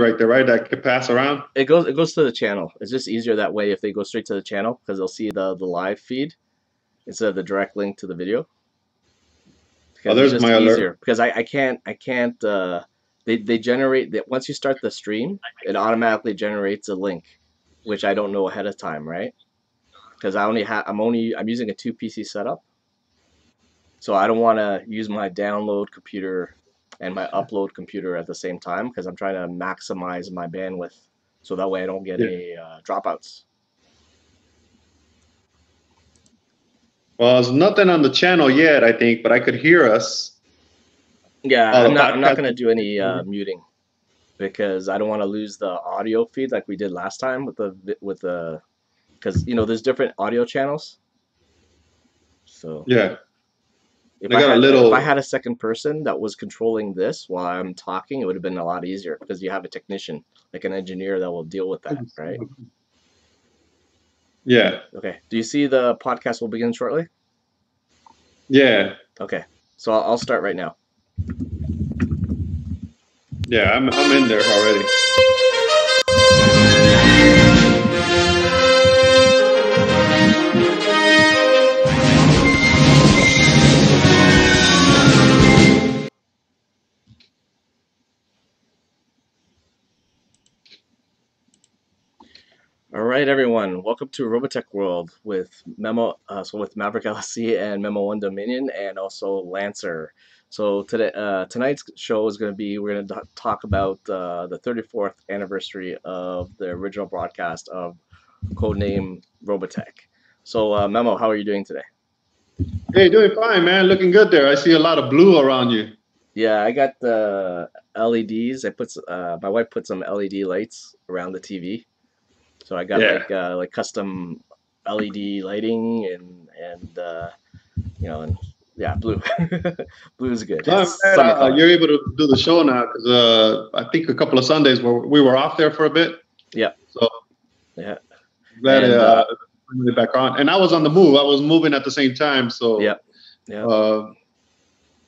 right there, right? That could pass around. It goes to the channel. It's just easier that way if they go straight to the channel because they'll see the live feed instead of the direct link to the video. Oh, Because it's there's just my easier. alert. Because I can't they generate that once you start the stream, it automatically generates a link, which I don't know ahead of time, right? Because I'm using a two PC setup, so I don't want to use my download computer and my upload computer at the same time because I'm trying to maximize my bandwidth so that way I don't get Yeah. any dropouts. Well, there's nothing on the channel yet, I think, but I could hear us. Yeah, Oh, I'm the not podcast. gonna do any muting because I don't want to lose the audio feed like we did last time with the because there's different audio channels. So Yeah, if they I got a had if I little. had a second person that was controlling this while I'm talking, it would have been a lot easier because you have a technician, like an engineer that will deal with that, right? Yeah, Okay. Do you see the podcast will begin shortly? yeah, Okay. So I'll start right now. yeah. I'm in there already. All right, everyone. Welcome to Robotech World with with Maverick LLC and Memo One Dominion, and also Lancer. So tonight's show is going to be we're going to talk about the 34th anniversary of the original broadcast of Codename Robotech. So Memo, how are you doing today? Hey, doing fine, man. Looking good there. I see a lot of blue around you. Yeah, I got the LEDs. My wife put some LED lights around the TV. So I got Yeah. like custom LED lighting and yeah, blue. Blue is good. No, I'm It's glad summer color. you're able to do the show now because I think a couple of Sundays we were off there for a bit. Yeah, So yeah, I'm glad and bringing it back on. And I was on the move. I was moving at the same time. yeah, So yeah, uh,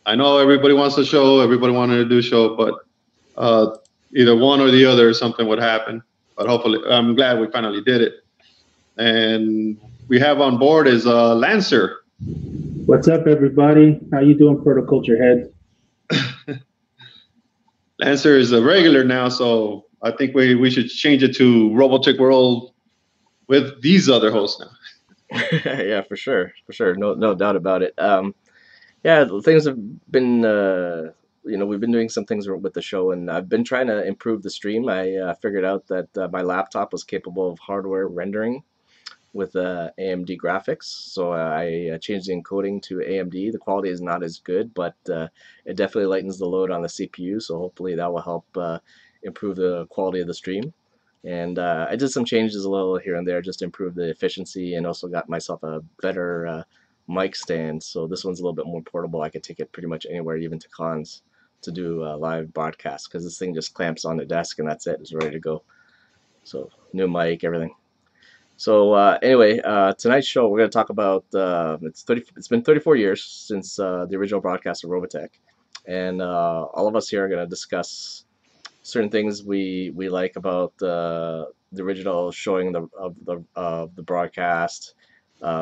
I know everybody wants a show. Everybody wanted to do a show, but uh, either one or the other, something would happen. But hopefully, I'm glad we finally did it. And we have on board is Lancer. What's up, everybody? How you doing, Protoculture Heads? Lancer is a regular now, so I think we should change it to Robotech World with these other hosts now. yeah, for sure, for sure. No doubt about it. Yeah, things have been we've been doing some things with the show, and I've been trying to improve the stream. I figured out that my laptop was capable of hardware rendering with AMD graphics. So I changed the encoding to AMD. The quality is not as good, but it definitely lightens the load on the CPU. So hopefully that will help improve the quality of the stream. And I did some changes a little here and there just to improve the efficiency and also got myself a better mic stand. So this one's a little bit more portable. I could take it pretty much anywhere, even to cons to do live broadcasts because this thing just clamps on the desk and that's it. It's ready to go. So new mic, everything. So anyway, tonight's show we're going to talk about it's been 34 years since the original broadcast of Robotech, and all of us here are going to discuss certain things we like about the original showing of the broadcast,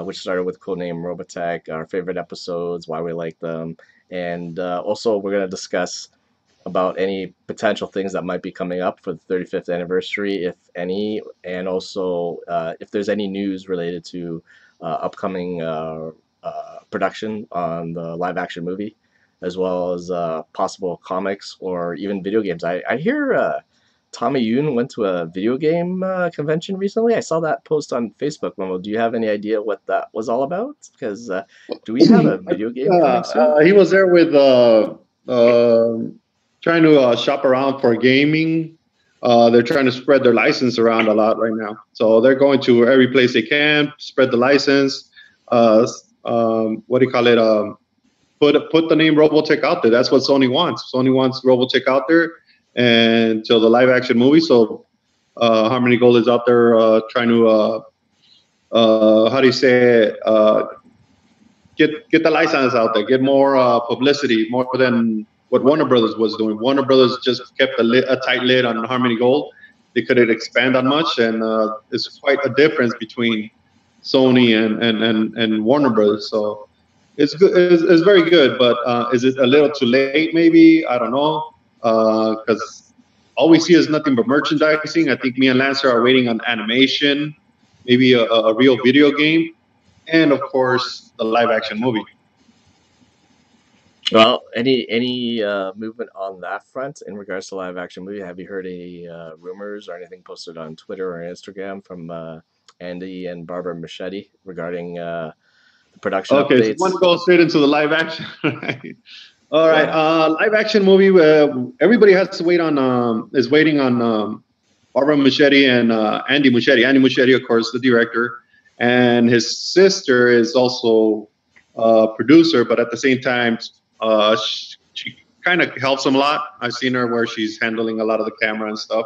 which started with Codename Robotech, our favorite episodes, why we like them, and also we're going to discuss about any potential things that might be coming up for the 35th anniversary, if any, and also if there's any news related to upcoming production on the live action movie, as well as possible comics or even video games. I hear Tommy Yoon went to a video game convention recently. I saw that post on Facebook. Momo, do you have any idea what that was all about? Because do we have a video game coming soon? He was there with trying to shop around for gaming. They're trying to spread their license around a lot right now. So they're going to every place they can, spread the license. What do you call it? Put the name Robotech out there. That's what Sony wants. Sony wants Robotech out there until the live action movie. So Harmony Gold is out there trying to how do you say it? Get the license out there. Get more publicity, more than what Warner Brothers was doing. Warner Brothers just kept a tight lid on Harmony Gold. They couldn't expand on much, and it's quite a difference between Sony and Warner Brothers. So it's good. It's very good, but is it a little too late? Maybe, I don't know, because all we see is nothing but merchandising. I think me and Lancer are waiting on animation, maybe a real video game, and of course the live action movie. Well, any movement on that front in regards to live action movie? Have you heard any rumors or anything posted on Twitter or Instagram from Andy and Barbara Machete regarding the production Okay, updates? so want to go straight into the live action, right? All right, Yeah. live action movie. Everybody has to wait on. Is waiting on Barbara Machete and Andy Muschietti. Andy Muschietti, of course, the director, and his sister is also a producer, but at the same time, she kind of helps him a lot. I've seen her where she's handling a lot of the camera and stuff,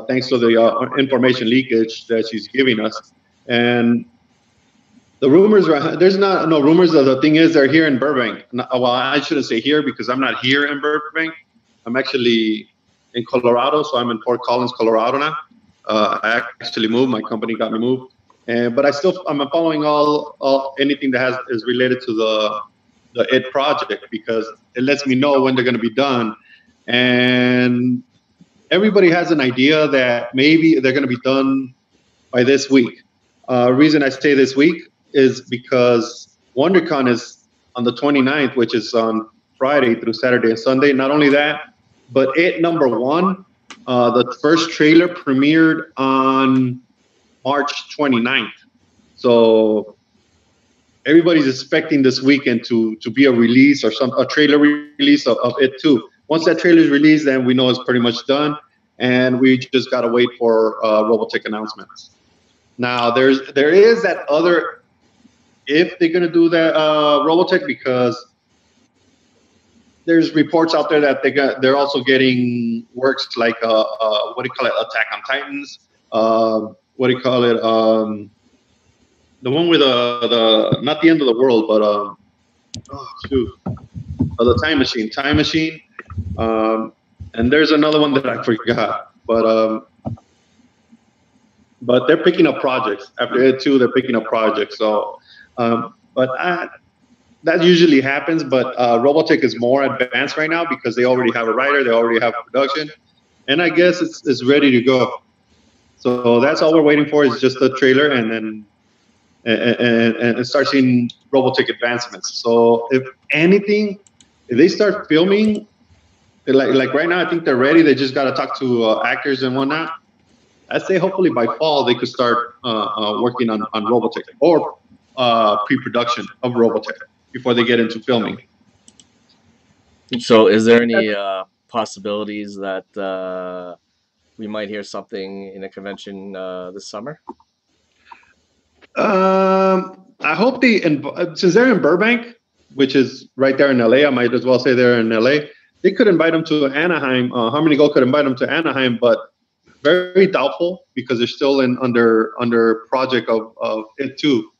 thanks to the information leakage that she's giving us. And the rumors are, there's not no rumors. The thing is, they're here in Burbank. Well, I shouldn't say here because I'm not here in Burbank. I'm actually in Colorado, so I'm in Fort Collins, Colorado now. I actually moved. My company got me moved, but I'm following all anything that is related to the IT project because it lets me know when they're going to be done, and everybody has an idea that maybe they're going to be done by this week. Reason I say this week is because WonderCon is on the 29th, which is on Friday through Saturday and Sunday. Not only that, but IT #1, the first trailer premiered on March 29th. So everybody's expecting this weekend to be a release or a trailer release of IT 2. Once that trailer is released, then we know it's pretty much done, and we just got to wait for Robotech announcements. Now, there is that other, if they're going to do that Robotech, because there's reports out there that they're also getting works like what do you call it, Attack on Titans, what do you call it, the one with the not the end of the world, but the Time Machine, and there's another one that I forgot, but they're picking up projects after IT 2. They're picking up projects, so that usually happens. But Robotech is more advanced right now because they already have a writer, they already have production, and I guess it's ready to go. So that's all we're waiting for is just the trailer, and then and start seeing Robotech advancements. So if anything, if they start filming, like right now, I think they're ready. They just got to talk to actors and whatnot. I'd say hopefully by fall they could start working on Robotech or pre-production of Robotech before they get into filming. So is there any possibilities that we might hear something in a convention this summer? I hope since they're in Burbank, which is right there in LA, I might as well say they're in LA. They could invite them to Anaheim. Harmony Gold could invite them to Anaheim, but very doubtful because they're still under project of IT 2.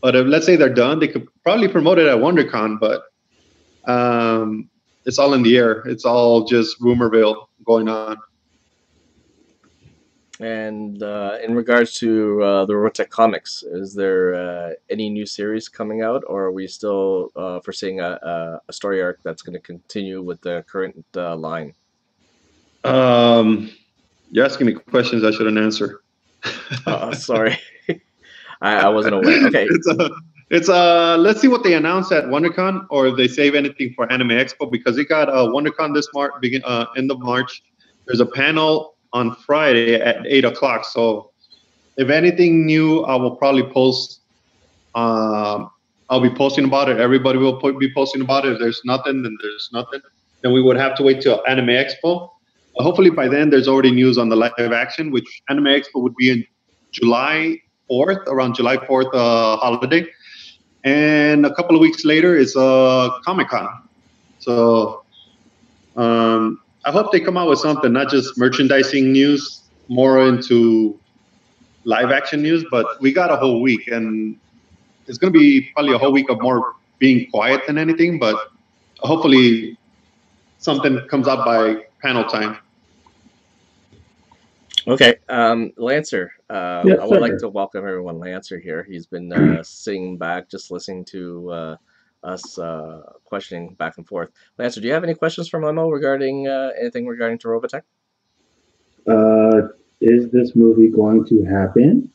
But if, let's say they're done, they could probably promote it at WonderCon, but it's all in the air. It's all just rumorville going on. And in regards to the Robotech comics, is there any new series coming out, or are we still foreseeing a story arc that's going to continue with the current line? You're asking me questions I shouldn't answer. Sorry. I wasn't aware. Okay. Let's see what they announce at WonderCon, or if they save anything for Anime Expo, because they got WonderCon this end of March. There's a panel on Friday at 8:00. So if anything new, I will probably post. I'll be posting about it. Everybody will be posting about it. If there's nothing, then there's nothing. Then we would have to wait till Anime Expo. Hopefully by then there's already news on the live action, which Anime Expo would be in July 4th, around July 4th holiday. And a couple of weeks later is Comic-Con. So I hope they come out with something, not just merchandising news, more into live action news. But we got a whole week, and it's going to be probably a whole week of more being quiet than anything. But hopefully something comes up by panel time. Okay, Lancer. Yes, I would like sir. to welcome everyone. Lancer here. He's been sitting back, just listening to us questioning back and forth. Lancer, do you have any questions for Memo regarding anything regarding to Robotech? Is this movie going to happen?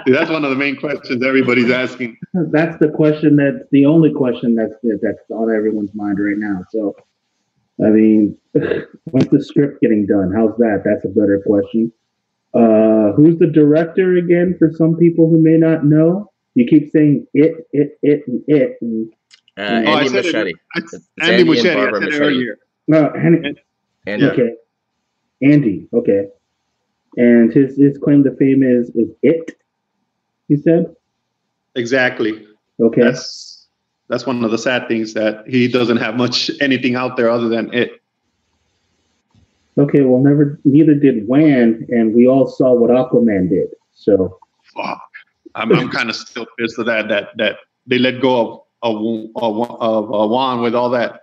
That's one of the main questions everybody's asking. That's the question. That's the only question that's on everyone's mind right now. So, I mean, when's the script getting done? How's that? That's a better question. Who's the director again? For some people who may not know, you keep saying it, and it. Andy I said Machete. it. It's Andy and Muschietti. I Barbara said it Machete. earlier. No, Andy. okay, Andy. Okay, and his claim to fame is it. He said. Exactly. Okay. That's one of the sad things, that he doesn't have much anything out there other than it. Okay, well, neither did Wan, and we all saw what Aquaman did. So, Fuck. I'm kind of still pissed at that they let go of Juan with all that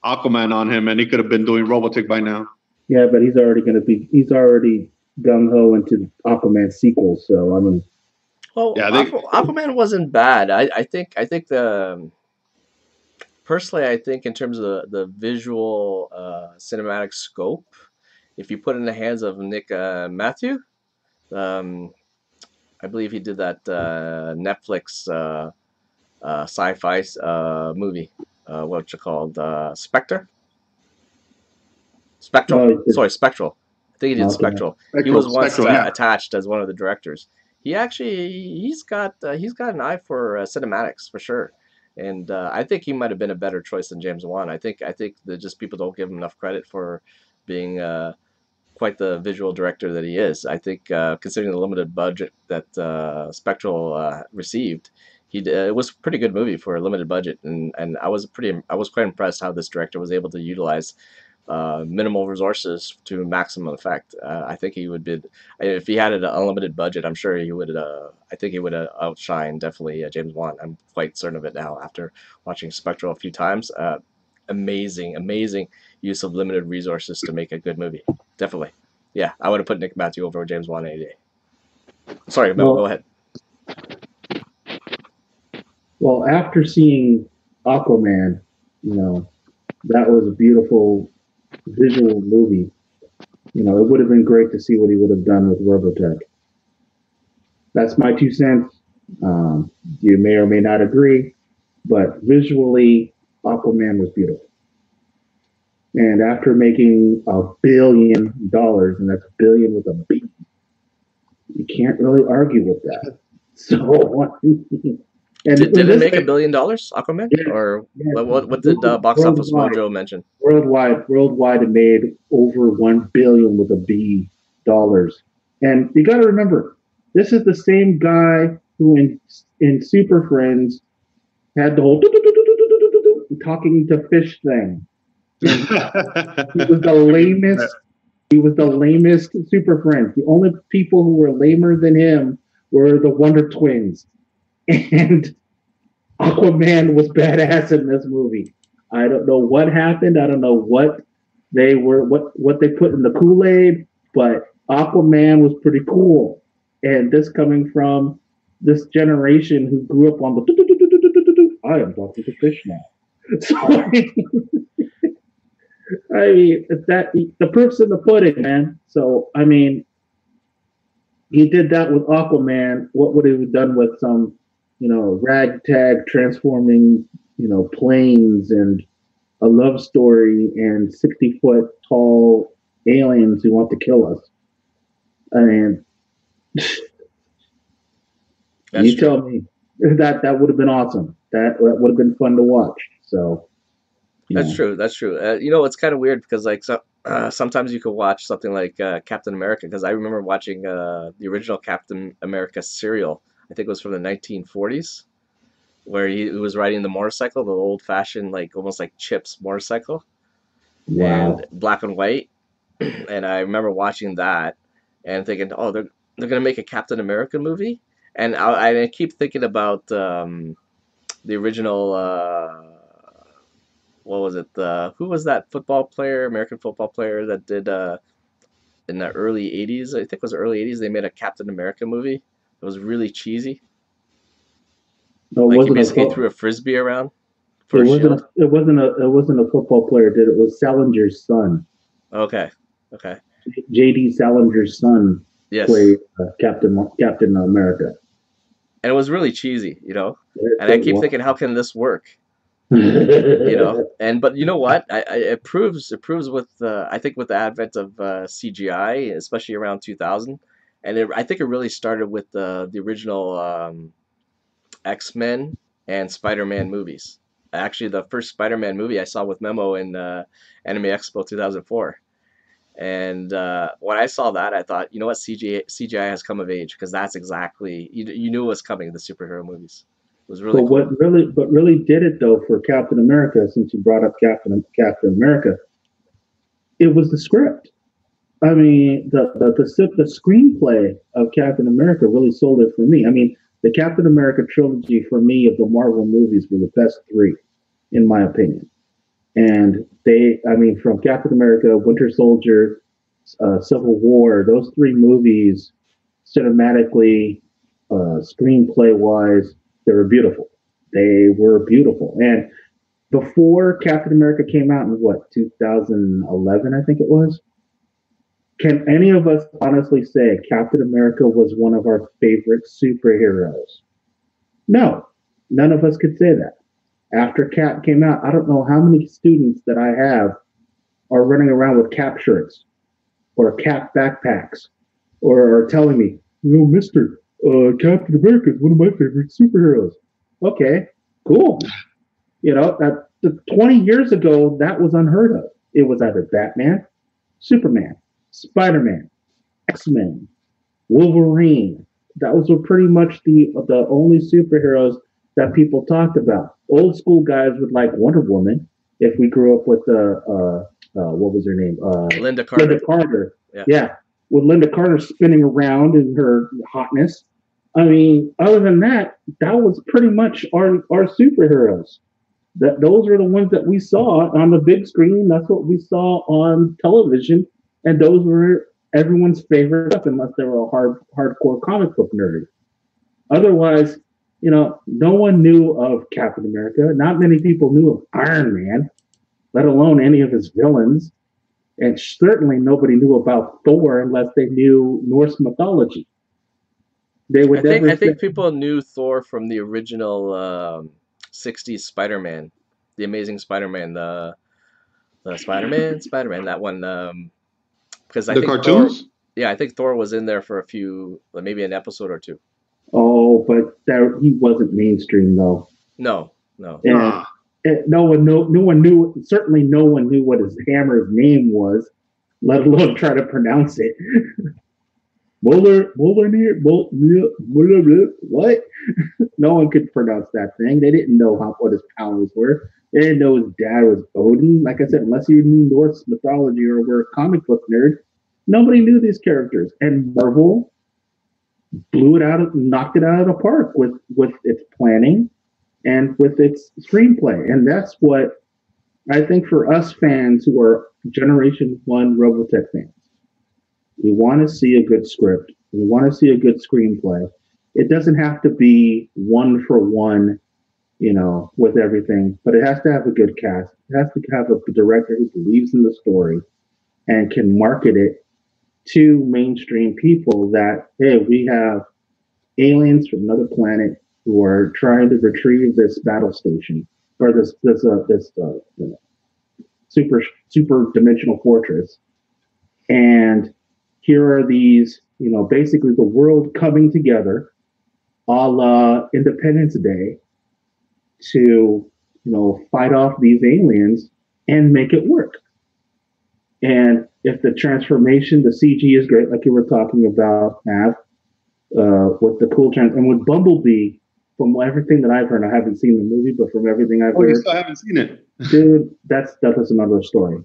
Aquaman on him, and he could have been doing Robotech by now. yeah, but he's already gung ho into Aquaman sequel. So, I mean, Well, Yeah, Aquaman wasn't bad. I think personally, I think in terms of the visual cinematic scope, if you put it in the hands of Nick Matthew, I believe he did that Netflix sci-fi movie. What's it called? Spectre? Spectral. Sorry, Spectral. I think he did Okay. Spectral. He was once yeah. attached as one of the directors. He's got an eye for cinematics for sure, and I think he might have been a better choice than James Wan. I think that just people don't give him enough credit for being quite the visual director that he is. I think considering the limited budget that Spectral received, it was a pretty good movie for a limited budget, and I was quite impressed how this director was able to utilize minimal resources to maximum effect. I think he would be, if he had an unlimited budget, I'm sure he would. I think he would outshine definitely James Wan. I'm quite certain of it now after watching Spectral a few times. Amazing use of limited resources to make a good movie. Definitely, yeah. I would have put Nick Matthew over James Wan any day. Sorry, Mel, go ahead. Well, after seeing Aquaman, that was a beautiful visual movie. It would have been great to see what he would have done with Robotech. That's my 2 cents. You may or may not agree, but visually, Aquaman was beautiful. And after making $1 billion, and that's a billion with a B, you can't really argue with that. So, did it make $1 billion, Aquaman? Yeah, or yeah, what did Box Office Mojo mention? Worldwide, it made over $1 billion with a B dollars. And you got to remember, this is the same guy who in Super Friends had the whole talking to fish thing. He was the lamest. He was the lamest Super Friends. The only people who were lamer than him were the Wonder Twins. And Aquaman was badass in this movie. I don't know what happened. I don't know what they put in the Kool-Aid, but Aquaman was pretty cool. And this coming from this generation who grew up on the I am talking to fish now. So, I mean, the proof's in the pudding, man. So, I mean, he did that with Aquaman. What would he have done with some, ragtag transforming, planes and a love story and 60-foot tall aliens who want to kill us? I mean, tell me that would have been awesome. That would have been fun to watch. So. That's true. It's kind of weird because sometimes you could watch something like Captain America, because I remember watching the original Captain America serial. I think it was from the 1940s, where he was riding the motorcycle, the old-fashioned, almost like Chip's motorcycle, and black and white. And I remember watching that and thinking, oh, they're gonna make a Captain America movie, and I keep thinking about the original. what was it? Who was that football player, American football player that did in the early '80s? I think it was early '80s. They made a Captain America movie. It was really cheesy. No, it Like he wasn't a basically threw a frisbee around for it a wasn't shield. a it wasn't a football player did it. It was Salinger's son. Okay, okay, JD Salinger's son yes. played Captain America. And it was really cheesy, you know. It, And I it keep was. thinking, how can this work? You know, and but you know what? It proves with I think with the advent of CGI, especially around 2000, and I think it really started with the original X-Men and Spider-Man movies. Actually, the first Spider-Man movie I saw with Memo in Anime Expo 2004. And when I saw that, I thought, you know what, CGI has come of age because that's exactly you knew it was coming. The superhero movies. It was really But cool. what really did it though for Captain America, since you brought up Captain America, it was the script. I mean, the screenplay of Captain America really sold it for me. I mean, the Captain America trilogy for me of the Marvel movies were the best three, in my opinion. And I mean, from Captain America, Winter Soldier, Civil War, those three movies, cinematically, screenplay wise, they were beautiful. They were beautiful. And before Captain America came out in what 2011, I think it was. Can any of us honestly say Captain America was one of our favorite superheroes? No, none of us could say that. After Cap came out, I don't know how many students that I have are running around with Cap shirts or Cap backpacks or are telling me, you know, Mister Captain America is one of my favorite superheroes. Okay, cool. You know, 20 years ago, that was unheard of. It was either Batman, Superman, Spider Man, X Men, Wolverine. Those were pretty much the only superheroes that people talked about. Old school guys would like Wonder Woman. If we grew up with what was her name? Linda Linda Carter. Carter. Yeah. Yeah, with Linda Carter spinning around in her hotness. I mean, other than that, that was pretty much our superheroes. Those were the ones that we saw on the big screen. That's what we saw on television, and those were everyone's favorite stuff, unless they were a hardcore comic book nerd. Otherwise, you know, no one knew of Captain America. Not many people knew of Iron Man, let alone any of his villains. And certainly nobody knew about Thor unless they knew Norse mythology. They would I never say, think people knew Thor from the original '60s Spider-Man, the Amazing Spider-Man, the Spider-Man, that one. Because I The think Thor, cartoons? yeah, I think Thor was in there for a few, like maybe an episode or two. oh, but he wasn't mainstream though. No, no. And Nah. no one knew. Certainly, no one knew what his hammer's name was, let alone try to pronounce it. Muller, what? No one could pronounce that thing. They didn't know what his powers were. They didn't know his dad was Odin. Like I said, unless you knew Norse mythology or were a comic book nerd, nobody knew these characters. And Marvel knocked it out of the park with its planning and with its screenplay. And that's what I think for us fans who are Generation One Robotech fans. We want to see a good script. We want to see a good screenplay. It doesn't have to be one for one, you know, with everything, but it has to have a good cast. It has to have a director who believes in the story and can market it to mainstream people that, hey, we have aliens from another planet who are trying to retrieve this battle station or this super dimensional fortress, and here are these, you know, basically the world coming together, a la Independence Day, to fight off these aliens and make it work. And if the transformation, the CG is great, like you were talking about, Mav, with the cool and with Bumblebee, from everything that I've heard, I haven't seen the movie, but from everything I've Oh, you heard, still haven't seen it? dude, that is another story.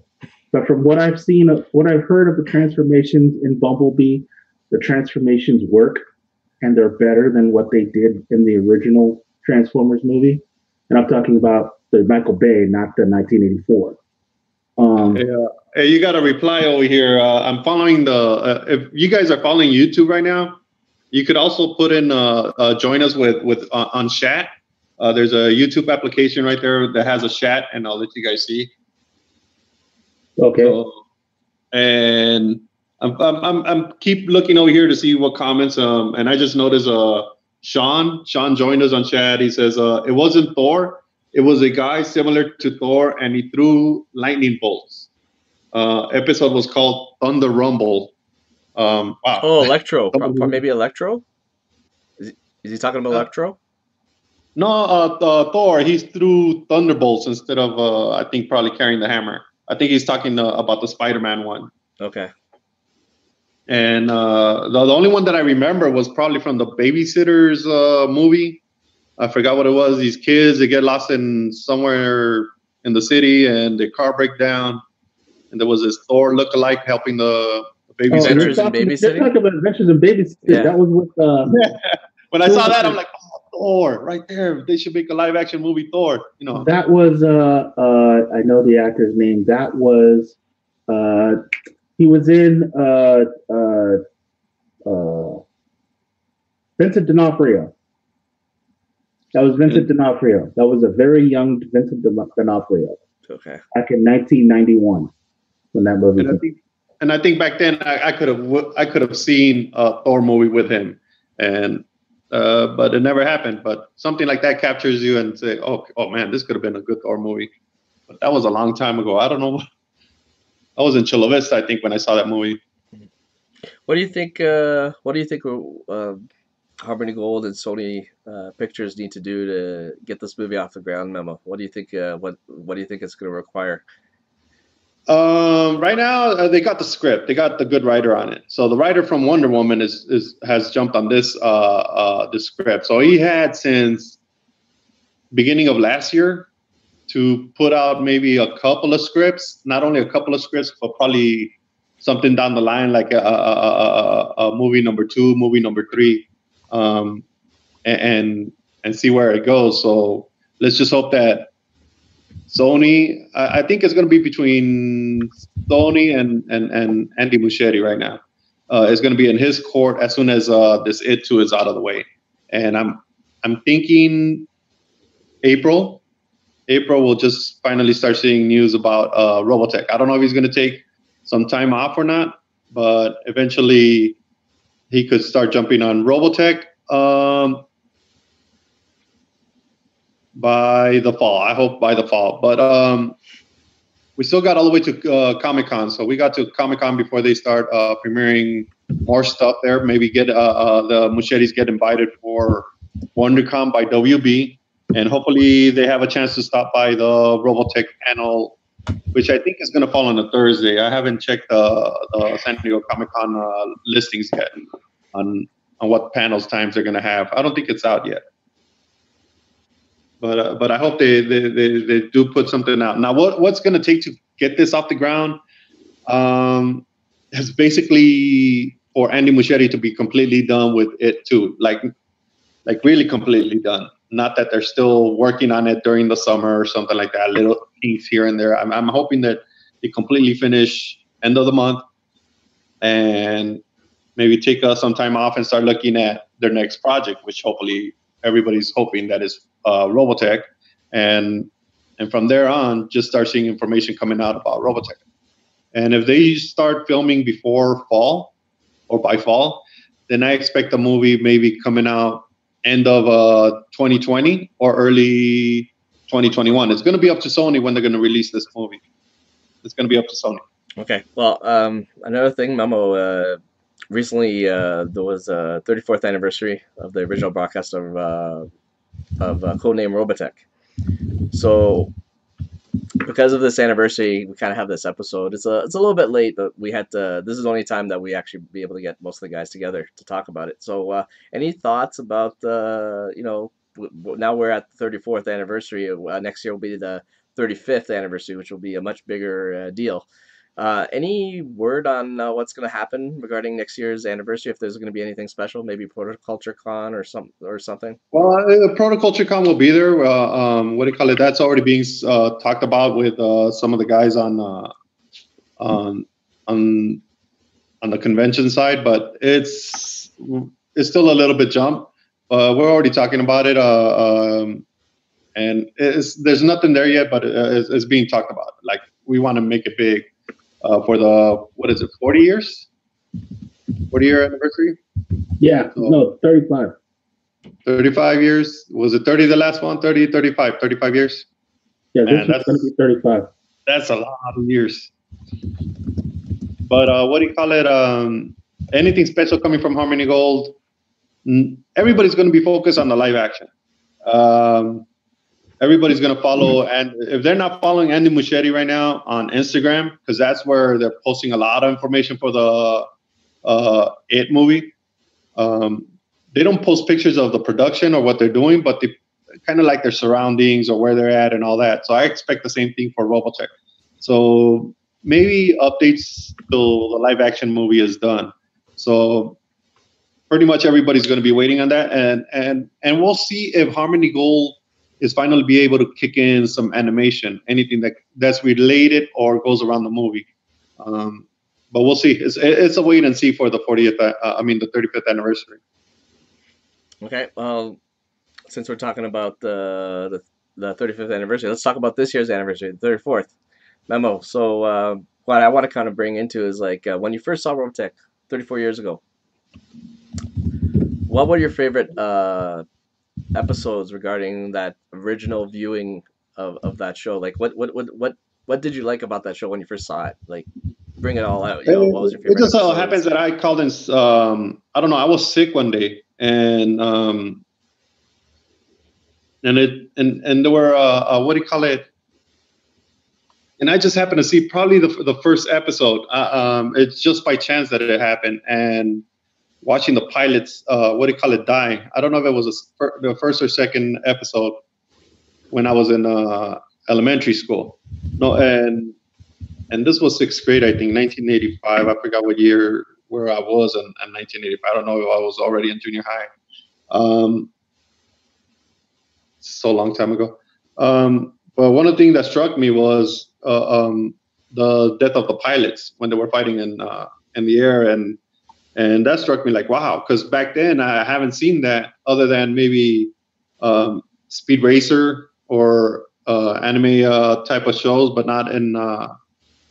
But from what I've seen, what I've heard of the transformations in Bumblebee, the transformations work and they're better than what they did in the original Transformers movie. And I'm talking about the Michael Bay, not the 1984. Yeah. Hey, you got a reply over here. I'm following if you guys are following YouTube right now, you could also put in join us with on chat. There's a YouTube application right there that has a chat, and I'll let you guys see. Okay. So, and I'm keep looking over here to see what comments. And I just noticed Sean joined us on chat. He says it wasn't Thor. It was a guy similar to Thor, and he threw lightning bolts. Episode was called Thunder Rumble. Wow. Oh, Electro. Maybe Electro? Is he talking about Electro? No, Thor. He threw thunderbolts instead of I think probably carrying the hammer. I think he's talking about the Spider-Man one. Okay. And the only one that I remember was probably from the Babysitters movie. I forgot what it was. These kids, they get lost in somewhere in the city, and their car break down. And there was this Thor look-alike helping the babysitter. Adventures in Babysitting? You're talking about Adventures in Babysitting. Yeah. That was with... When I saw that, I'm like, oh, Thor, right there. They should make a live-action movie, Thor. You know. That was... I know the actor's name. That was... he was in Vincent D'Onofrio. That was Vincent D'Onofrio. That was a very young Vincent D'Onofrio. Okay. Back in 1991, when that movie came. And I think back then I could have seen a Thor movie with him, and but it never happened. But something like that captures you and say, oh man, this could have been a good Thor movie. But that was a long time ago. I don't know. I was in Chula Vista, I think, when I saw that movie. What do you think? Harmony Gold and Sony Pictures need to do to get this movie off the ground, Memo? What do you think? What do you think it's going to require? Right now, they got the script. They got the good writer on it. So the writer from Wonder Woman has jumped on this script. So he had since beginning of last year to put out maybe a couple of scripts. Not only a couple of scripts, but probably something down the line like a movie number 2, movie number 3. And see where it goes. So let's just hope that Sony. I think it's going to be between Sony and Andy Muschietti right now. It's going to be in his court as soon as this It 2 is out of the way. And I'm thinking April we'll just finally start seeing news about Robotech. I don't know if he's going to take some time off or not, but eventually he could start jumping on Robotech by the fall. I hope by the fall. But we still got all the way to Comic-Con. So we got to Comic-Con before they start premiering more stuff there. Maybe get the Muschiettis get invited for WonderCon by WB. And hopefully they have a chance to stop by the Robotech panel, which I think is going to fall on a Thursday. I haven't checked the San Diego Comic-Con listings yet on what panels times they're going to have. I don't think it's out yet. But I hope they do put something out. Now, what's going to take to get this off the ground is basically for Andy Muschietti to be completely done with it too, like really completely done. Not that they're still working on it during the summer or something like that, little things here and there. I'm hoping that they completely finish end of the month and maybe take some time off and start looking at their next project, which hopefully everybody's hoping that is Robotech. And from there on, just start seeing information coming out about Robotech. And if they start filming before fall or by fall, then I expect the movie maybe coming out end of 2020 or early 2021. It's going to be up to Sony when they're going to release this movie. It's going to be up to Sony. Okay. Well, another thing, Memo, recently there was a 34th anniversary of the original broadcast of Codename Robotech. So because of this anniversary, we kind of have this episode. It's a little bit late, but we had to. This is the only time that we actually be able to get most of the guys together to talk about it. So, any thoughts about now we're at the 34th anniversary. Next year will be the 35th anniversary, which will be a much bigger deal. Any word on what's going to happen regarding next year's anniversary? If there's going to be anything special, maybe Protoculture Con or something. Well, Protoculture Con will be there. What do you call it? That's already being talked about with some of the guys on on the convention side, but it's still a little bit jump. We're already talking about it, and there's nothing there yet, but it's being talked about. Like, we want to make it big for the, what is it, 40 years? 40-year anniversary? Yeah, so, no, 35. 35 years? Was it 30 the last one? 30, 35? 35 years? Yeah, this is going to be 35. That's a lot of years. But what do you call it? Anything special coming from Harmony Gold? Everybody's going to be focused on the live action. Everybody's going to follow, and if they're not following Andy Muschietti right now on Instagram, because that's where they're posting a lot of information for the It movie. They don't post pictures of the production or what they're doing, but they kind of like their surroundings or where they're at and all that. So I expect the same thing for Robotech. So maybe updates till the live action movie is done. So pretty much everybody's going to be waiting on that, and we'll see if Harmony Gold is finally be able to kick in some animation, anything that's related or goes around the movie. But we'll see. It's a wait and see for the 40th. The 35th anniversary. Okay. Well, since we're talking about the 35th anniversary, let's talk about this year's anniversary, the 34th. Memo. So what I want to kind of bring into is like when you first saw Robotech 34 years ago, what were your favorite episodes regarding that original viewing of that show? Like what did you like about that show when you first saw it? Like, bring it all out. You know, what was your favorite? It just so happens that I called in. I don't know. I was sick one day, and there were what do you call it? And I just happened to see probably the first episode. It's just by chance that it happened, and watching the pilots, what do you call it, die. I don't know if it was the first or second episode when I was in elementary school. No, and this was sixth grade, I think, 1985. I forgot what year where I was in 1985. I don't know if I was already in junior high. So long time ago. But one of the things that struck me was the death of the pilots when they were fighting in the air, and that struck me like, wow, because back then I haven't seen that other than maybe Speed Racer or anime type of shows, but not in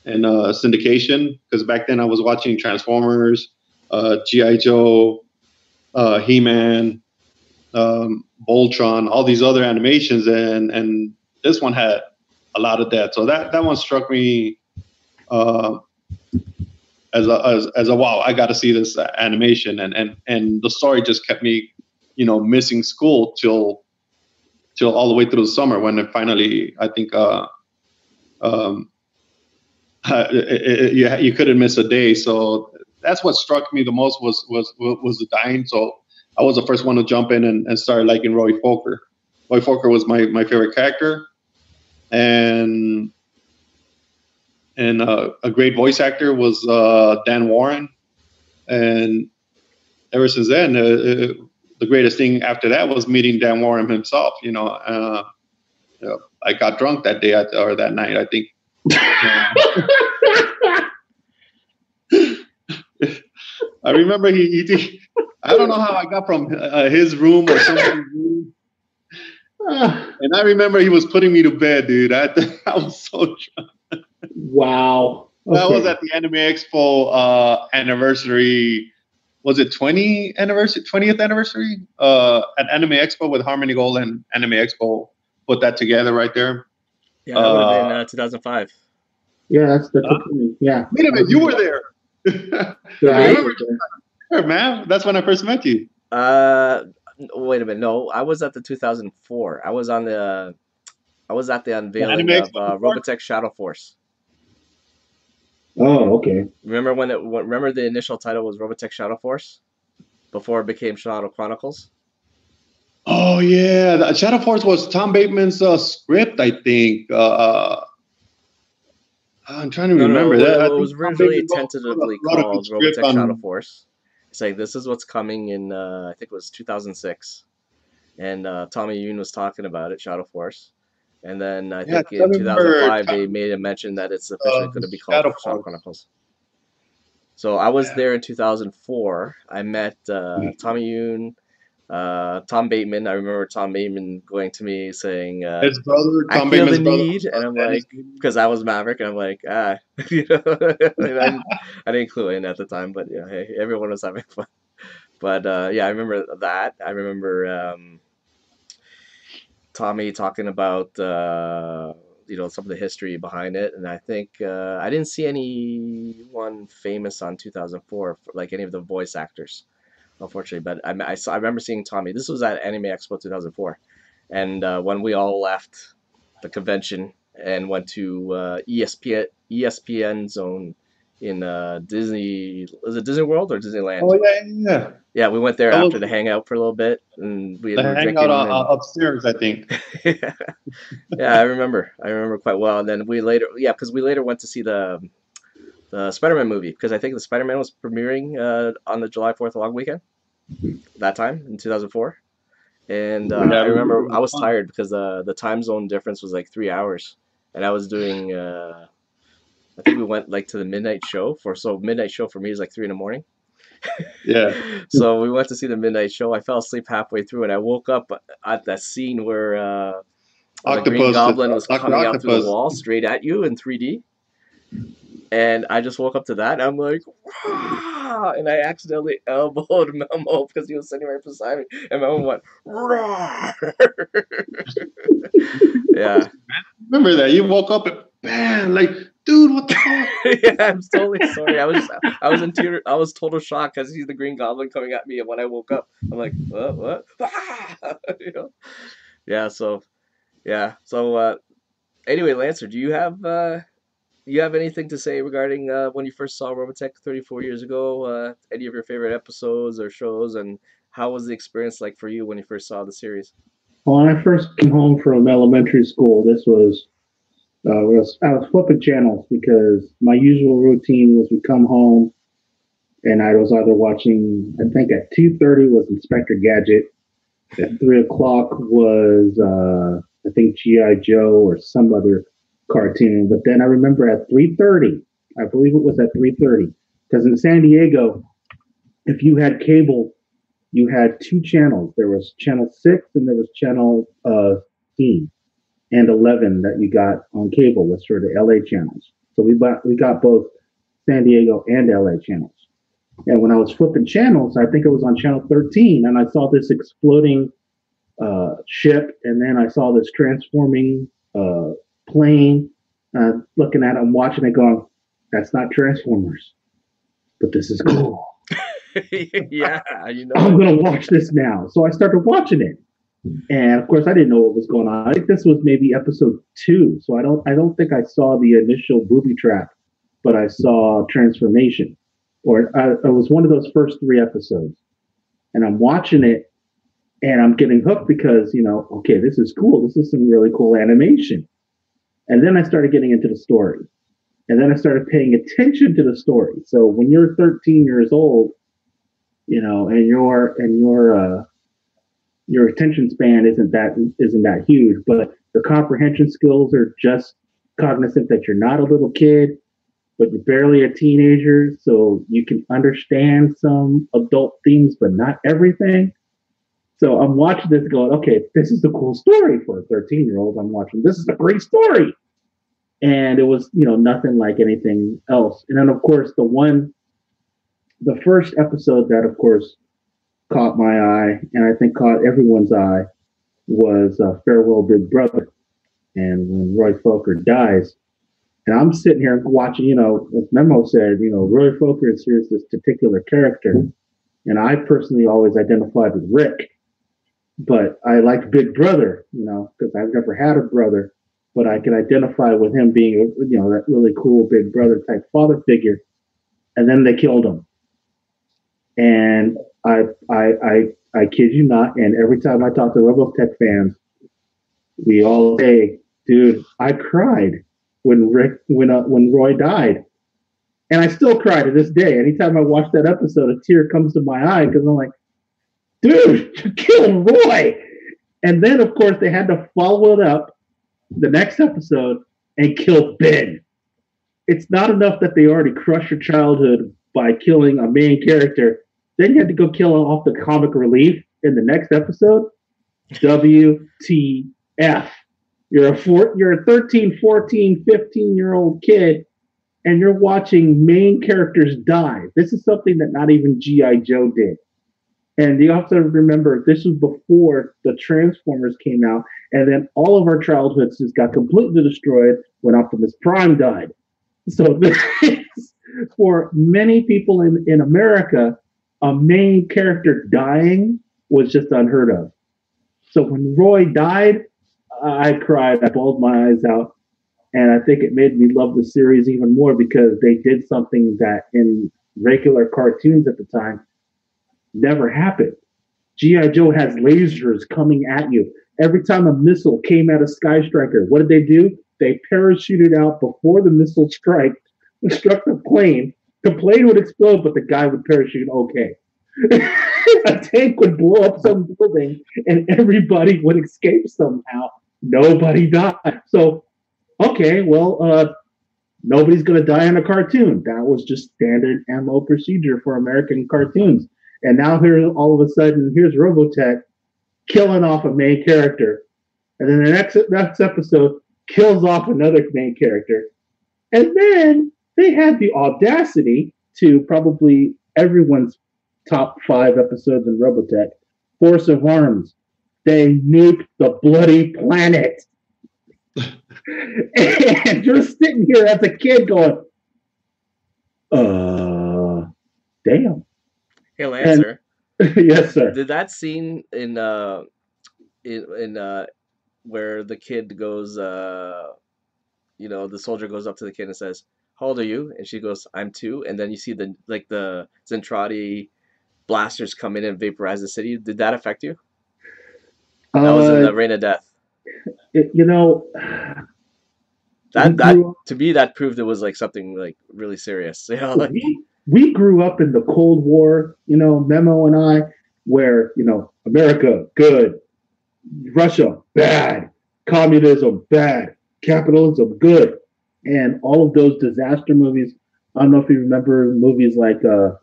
syndication. Because back then I was watching Transformers, G.I. Joe, He-Man, Voltron, all these other animations, and this one had a lot of that. So that one struck me as a wow, I got to see this animation, and the story just kept me, missing school till all the way through the summer when it finally, I think, you couldn't miss a day. So that's what struck me the most was the dying. So I was the first one to jump in and start liking Roy Fokker. Roy Fokker was my favorite character, and a great voice actor was Dan Warren. And ever since then, the greatest thing after that was meeting Dan Warren himself. I got drunk that day or that night, I think. I remember he I don't know how I got from his room or somebody's room. And I remember he was putting me to bed, dude. I was so drunk. Wow. Okay. That was at the Anime Expo anniversary. Was it 20th anniversary? At Anime Expo with Harmony Gold and Anime Expo put that together right there. Yeah, that would have been 2005. Yeah, that's yeah. Wait a minute, you were there. Yeah, I remember there, man. That's when I first met you. Wait a minute. No, I was at the 2004. I was at the unveiling of Robotech Shadow Force. Oh, okay. Remember the initial title was Robotech Shadow Force before it became Shadow Chronicles? Oh yeah, the Shadow Force was Tom Bateman's script, I think. I'm trying to No, no, remember it that. I think was Tom originally Bateman tentatively wrote a good called script Robotech Shadow on. Force. It's like this is what's coming in. I think it was 2006, and Tommy Yoon was talking about it, Shadow Force, and then I Yeah, think 'cause I in remember 2005 they made a mention that it's officially going to be called Shadow Shadow Force. Chronicles. So I was Yeah. there in 2004. I met Tommy Yoon, Tom Bateman. I remember Tom Bateman going to me saying, His brother, "I Tom feel the Bateman's brother, need," was and I'm Dennis like, Bateman. because I was Maverick, and I'm like, you know, and I didn't clue in at the time, but yeah, hey, everyone was having fun. But yeah, I remember that. I remember Tommy talking about some of the history behind it, and I think I didn't see anyone famous on 2004, like any of the voice actors, unfortunately. But I remember seeing Tommy. This was at Anime Expo 2004, and when we all left the convention and went to ESPN Zone in Disney. Was it Disney World or Disneyland? Oh yeah, yeah. Yeah, we went there That after was to hang out for a little bit, and we the were hangout drinking and upstairs, I think. yeah, yeah, I remember. I remember quite well. And then because we later went to see the Spider-Man movie because I think the Spider-Man was premiering on the July 4th long weekend that time in 2004. And Yeah, I it remember I was was fun. tired because the time zone difference was like 3 hours, and I was doing. I think we went like to the midnight show so midnight show for me is like 3 in the morning. Yeah, So we went to see the midnight show. I fell asleep halfway through, and I woke up at that scene where the Green Octopus, Goblin was Doctor coming out through the Octopus. wall straight at you in 3D. And I just woke up to that, and I'm like, "Rah!" And I accidentally elbowed Memo because he was sitting right beside me, and Memo went, "Rah!" Yeah. Remember that? You woke up and bam, like, dude, what the fuck? Yeah, I'm totally sorry. I was in tear. I was total shock because he's the Green Goblin coming at me, and when I woke up, I'm like, what? Ah! Yeah. So yeah. So anyway, Lancer, do you have anything to say regarding when you first saw Robotech 34 years ago? Any of your favorite episodes or shows, and how was the experience like for you when you first saw the series? When I first came home from elementary school, I was flipping channels because my usual routine was we come home and I was either watching. I think at 2:30 was Inspector Gadget. At 3 o'clock was I think GI Joe or some other cartoon. But then I remember at 3:30, I believe it was at 3:30, because in San Diego, if you had cable, you had two channels. There was channel 6 and there was channel 15 and 11 that you got on cable, which were the LA channels. So we got both San Diego and LA channels. And when I was flipping channels, I think it was on channel 13, and I saw this exploding ship, and then I saw this transforming plane. Looking at it, I'm watching it, going, "That's not Transformers, but this is cool. Yeah, you know I'm it. gonna watch this now." So I started watching it, and of course, I didn't know what was going on. I think this was maybe episode 2, so I don't think I saw the initial booby trap, but I saw transformation, or it was one of those first 3 episodes, and I'm watching it, and I'm getting hooked because okay, this is cool. This is some really cool animation. And then I started getting into the story, and then I started paying attention to the story. So when you're 13 years old, and your attention span isn't that huge, but the comprehension skills are just cognizant that you're not a little kid, but you're barely a teenager, so you can understand some adult themes, but not everything. So I'm watching this going, okay, this is a cool story for a 13-year-old. I'm watching, this is a great story. And it was, nothing like anything else. And then, of course, the first episode that, of course, caught my eye, and I think caught everyone's eye, was Farewell Big Brother. And when Roy Fokker dies, and I'm sitting here watching, as Memo said, Roy Fokker is here's this particular character. And I personally always identified with Rick, but I liked Big Brother, because I've never had a brother, but I can identify with him being, that really cool Big Brother type father figure. And then they killed him, and I kid you not. And every time I talk to Robotech fans, we all say, "Dude, I cried." when Roy died. And I still cry to this day. Anytime I watch that episode, a tear comes to my eye because I'm like, dude, you killed Roy. And then, of course, they had to follow it up the next episode and kill Ben. It's not enough that they already crushed your childhood by killing a main character. Then you had to go kill off the comic relief in the next episode. WTF. You're a 13, 14, 15-year-old kid, and you're watching main characters die. This is something that not even G.I. Joe did. And you have to remember, this was before the Transformers came out, and then all of our childhoods just got completely destroyed when Optimus Prime died. So for many people in America, a main character dying was just unheard of. So when Roy died, I cried. I bawled my eyes out. And I think it made me love the series even more because they did something that in regular cartoons at the time never happened. G.I. Joe has lasers coming at you. Every time a missile came at a Sky Striker, what did they do? They parachuted out before the missile struck the plane. The plane would explode, but the guy would parachute okay. A tank would blow up some building and everybody would escape somehow. Nobody died. So, okay, well, nobody's going to die in a cartoon. That was just standard MO procedure for American cartoons. And now here, all of a sudden, here's Robotech killing off a main character. And then the next episode kills off another main character. And then they had the audacity to probably everyone's top 5 episodes in Robotech, Force of Arms. They nuked the bloody planet. And you're sitting here as a kid going, damn. Hey, Lancer. Yes, sir. Did that scene in where the kid goes, the soldier goes up to the kid and says, "How old are you?" And she goes, "I'm 2." And then you see the Zentradi blasters come in and vaporize the city. Did that affect you? That was in the Reign of Death. That to me that proved it was like something like really serious. We grew up in the Cold War, Memo and I, where America good, Russia bad, communism bad, capitalism good, and all of those disaster movies. I don't know if you remember movies like what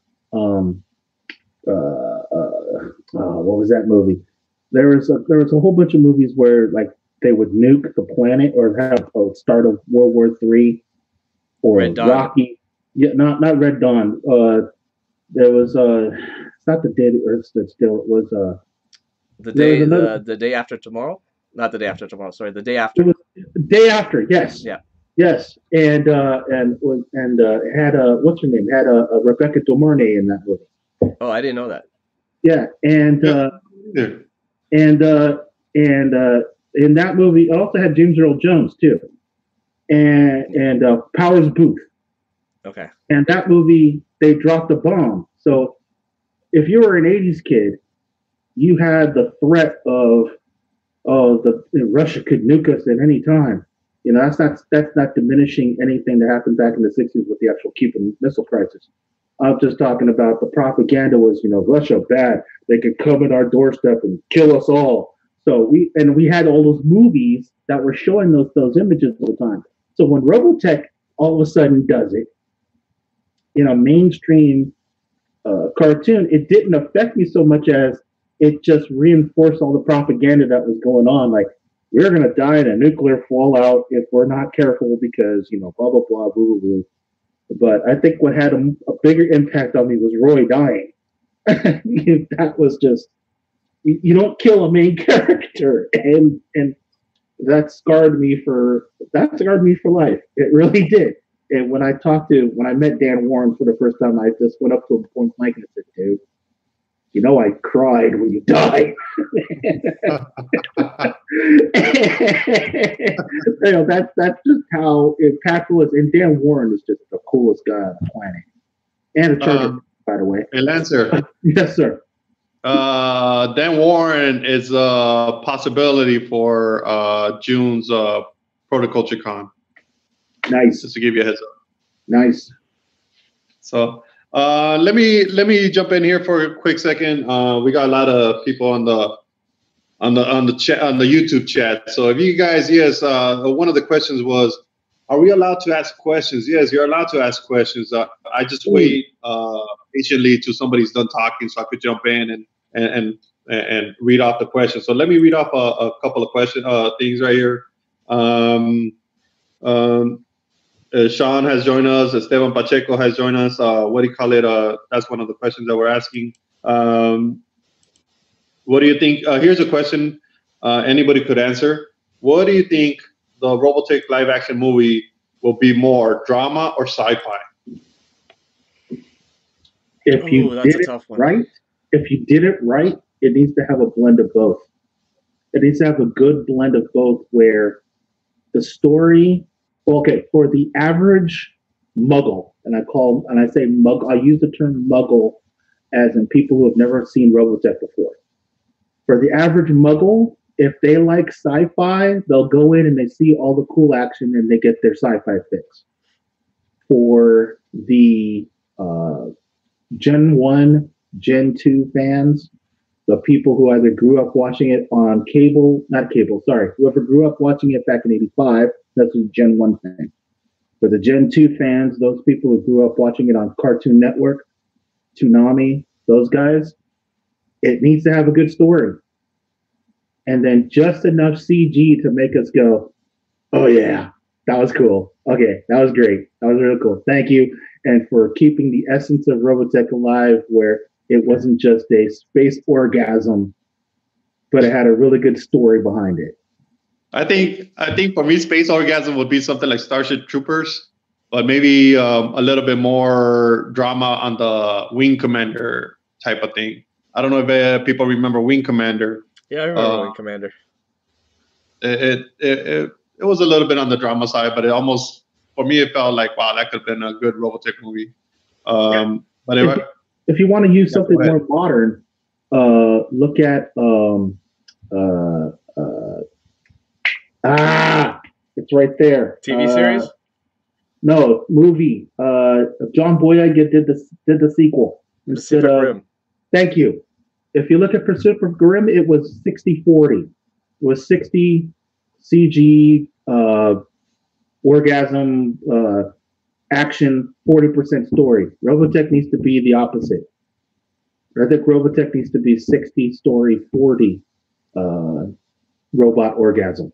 was that movie? There was a whole bunch of movies where like they would nuke the planet or have a start of World War III or Red Dawn. Rocky. Yeah, not Red Dawn. There was it's not the day the Earth stood still. It was the day after tomorrow. Not the day after tomorrow. Sorry, the day after. It was the day after. Yes. Yeah. Yes, and it had what's her name? It had a Rebecca De Mornay in that movie. Oh, I didn't know that. Yeah, and in that movie, it also had James Earl Jones too, and Powers Booth. Okay. And that movie, they dropped a bomb. So if you were an '80s kid, you had the threat of Russia could nuke us at any time. That's not diminishing anything that happened back in the '60s with the actual Cuban Missile Crisis. I'm just talking about the propaganda was, Russia bad. They could come at our doorstep and kill us all. So we had all those movies that were showing those images all the time. So when Robotech all of a sudden does it in a mainstream cartoon, it didn't affect me so much as it just reinforced all the propaganda that was going on. Like, we're going to die in a nuclear fallout if we're not careful because, blah, blah, blah, blah, blah, blah. But I think what had a bigger impact on me was Roy dying. That was just, you don't kill a main character. And that scarred me for life. It really did. And when I met Dan Warren for the first time, I just went up to him point blank and said, dude, I cried when you died. That's just how impactful it is. And Dan Warren is just the coolest guy on the planet. And a charger, by the way. And Lancer. Yes, sir. Dan Warren is a possibility for June's Protoculture Con. Nice. just to give you a heads up. Nice. So let me jump in here for a quick second. We got a lot of people on the chat, on the YouTube chat. So if you guys, yes, one of the questions was, are we allowed to ask questions? Yes, you're allowed to ask questions. I just wait patiently till somebody's done talking, so I could jump in and and and read off the questions. So let me read off a couple of things right here. Um, um, Sean has joined us. Esteban Pacheco has joined us. What do you call it? That's one of the questions that we're asking. Um, what do you think? Here's a question anybody could answer. What do you think the Robotech live action movie will be more, drama or sci-fi? If you That's did a it tough one. right, it needs to have a blend of both. It needs to have a good blend of both where the story, okay, for the average muggle, and I say muggle, I use the term muggle as in people who have never seen Robotech before. For the average muggle, if they like sci-fi, they'll go in and they see all the cool action and they get their sci-fi fix. For the Gen 1, Gen 2 fans, the people who either grew up watching it on cable, not cable, sorry, whoever grew up watching it back in 85, that's a Gen 1 fan. For the Gen 2 fans, those people who grew up watching it on Cartoon Network, Toonami, those guys, it needs to have a good story. And then just enough CG to make us go, oh yeah, that was cool. Okay, that was great. That was really cool. Thank you. And for keeping the essence of Robotech alive, where it wasn't just a space orgasm, but it had a really good story behind it. I think for me, Space Orgasm would be something like Starship Troopers, but maybe a little bit more drama on the Wing Commander type of thing. I don't know if people remember Wing Commander. Yeah, I remember Wing Commander. It was a little bit on the drama side, but it almost, for me, it felt like, wow, that could have been a good Robotech movie. But if you want to use something more modern, look at it's right there. TV series? No, movie. John Boyega did the sequel instead of Rim. Thank you. If you look at Pacific Rim, it was 60-40. It was 60 CG orgasm action, 40% story. Robotech needs to be the opposite. I think Robotech needs to be 60 story, 40 robot orgasm.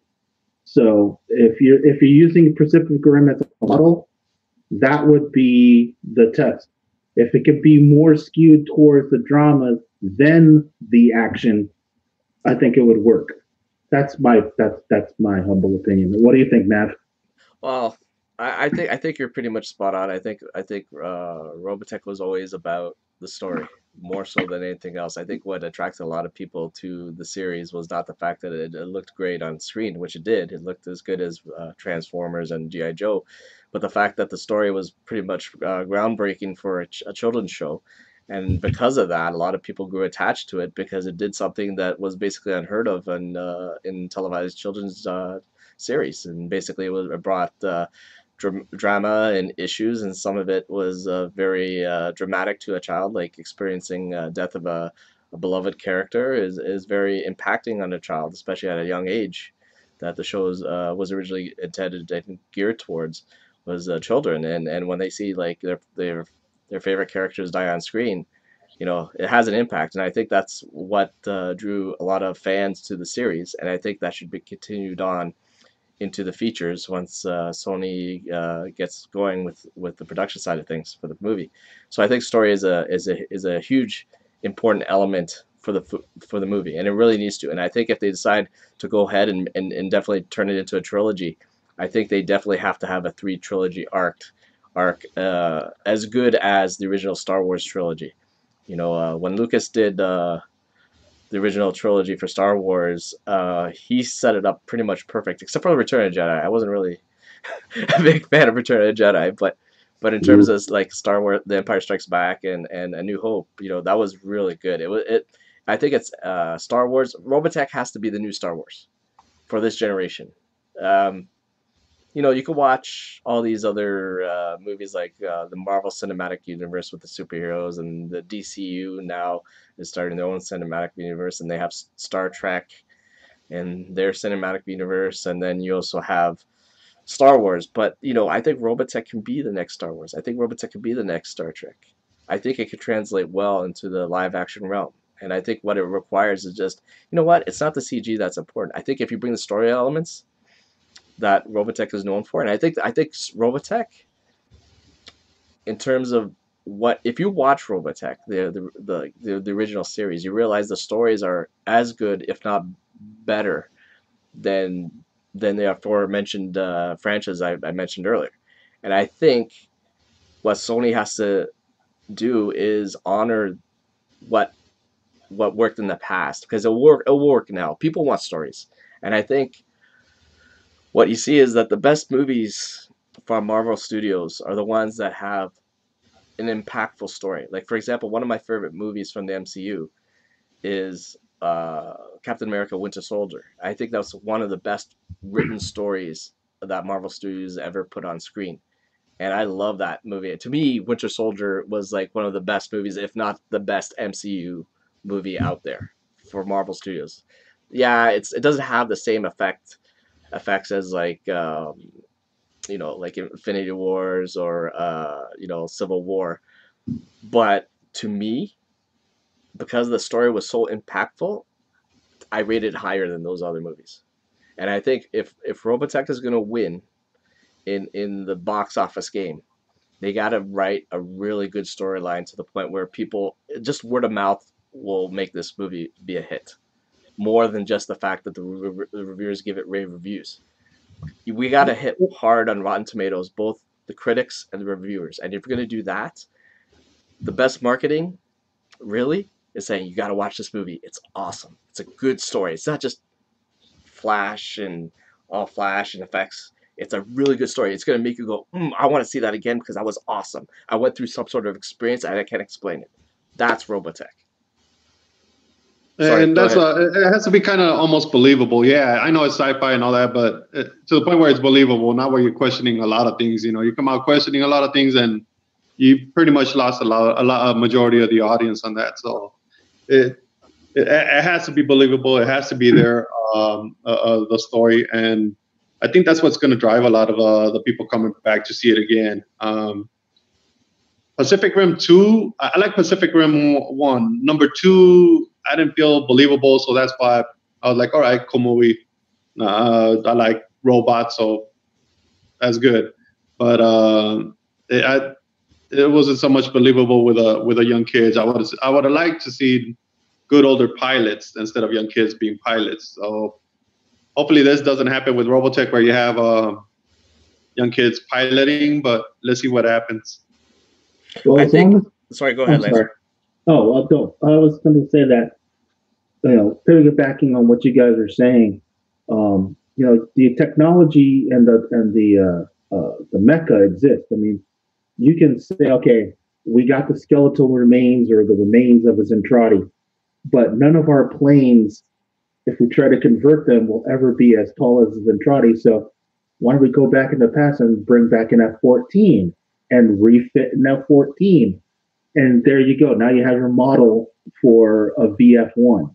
So if you're using Pacific Rim as a model, that would be the test. If it could be more skewed towards the drama than the action, I think it would work. That's my humble opinion. What do you think, Matt? Well, I think you're pretty much spot on. I think Robotech was always about the story more so than anything else. I think what attracted a lot of people to the series was not the fact that it looked great on screen, which it did. It looked as good as Transformers and G.I. Joe, but the fact that the story was pretty much groundbreaking for a children's show. And because of that, a lot of people grew attached to it because it did something that was basically unheard of in televised children's series. And basically, it brought drama and issues, and some of it was very dramatic to a child, like experiencing death of a beloved character is very impacting on a child, especially at a young age. That the show was originally intended and geared towards was children, and when they see like their favorite characters die on screen, it has an impact, and I think that's what drew a lot of fans to the series, and I think that should be continued on into the features once Sony gets going with the production side of things for the movie. So I think story is a huge important element for the movie, and it really needs to. And I think if they decide to go ahead and definitely turn it into a trilogy, I think they definitely have to have a 3 trilogy arc as good as the original Star Wars trilogy. When Lucas did the original trilogy for Star Wars, he set it up pretty much perfect, except for Return of the Jedi. I wasn't really a big fan of Return of the Jedi, but in terms of like Star Wars, The Empire Strikes Back, and A New Hope, that was really good. I think it's Star Wars. Robotech has to be the new Star Wars for this generation. you could watch all these other movies like the Marvel Cinematic Universe with the superheroes, and the DCU now is starting their own cinematic universe, and they have Star Trek and their cinematic universe, and then you also have Star Wars. But I think Robotech can be the next Star Wars. I think Robotech can be the next Star Trek. I think it could translate well into the live action realm. And I think what it requires is just, what? It's not the CG that's important. I think if you bring the story elements that Robotech is known for, and I think Robotech, in terms of what, if you watch Robotech, the original series, you realize the stories are as good, if not better, than the aforementioned franchise I mentioned earlier. And I think what Sony has to do is honor what worked in the past, because it'll work now. People want stories, and I think what you see is that the best movies from Marvel Studios are the ones that have an impactful story. Like, for example, one of my favorite movies from the MCU is Captain America: Winter Soldier. I think that's one of the best written stories that Marvel Studios ever put on screen, and I love that movie. To me, Winter Soldier was like one of the best movies, if not the best MCU movie out there for Marvel Studios. Yeah, it doesn't have the same effects as like Infinity Wars or Civil War, but to me, because the story was so impactful, I rated it higher than those other movies. And I think if Robotech is going to win in the box office game, they got to write a really good storyline to the point where people, just word of mouth, will make this movie be a hit, more than just the fact that the reviewers give it rave reviews. We got to hit hard on Rotten Tomatoes, both the critics and the reviewers. And if you're going to do that, the best marketing, really, is saying you got to watch this movie. It's awesome. It's a good story. It's not just flash and all flash and effects. It's a really good story. It's going to make you go, I want to see that again because that was awesome. I went through some sort of experience and I can't explain it. That's Robotech. Sorry, And go that's ahead. it has to be kind of almost believable. Yeah, I know it's sci-fi and all that, but to the point where it's believable, not where you're questioning a lot of things. You come out questioning a lot of things, and you pretty much lost a majority of the audience on that. So it has to be believable. It has to be there, the story, and I think that's what's going to drive a lot of the people coming back to see it again. Pacific Rim 2, I like Pacific Rim 1. Number 2, I didn't feel believable, so that's why I was like, all right, cool movie. I like robots, so that's good. But it wasn't so much believable with a young kids. I would have liked to see good older pilots instead of young kids being pilots. So hopefully this doesn't happen with Robotech where you have young kids piloting, but let's see what happens. Well, I as long think. as Sorry, go I'm ahead, sorry. Lance. Oh, well, don't. I was going to say that piggybacking on what you guys are saying, the technology and the mecha exist. I mean, you can say, okay, we got the skeletal remains or the remains of a Zentradi, but none of our planes, if we try to convert them, will ever be as tall as the Zentradi. So why don't we go back in the past and bring back an F-14 and refit an F-14? And there you go. Now you have your model for a VF-1,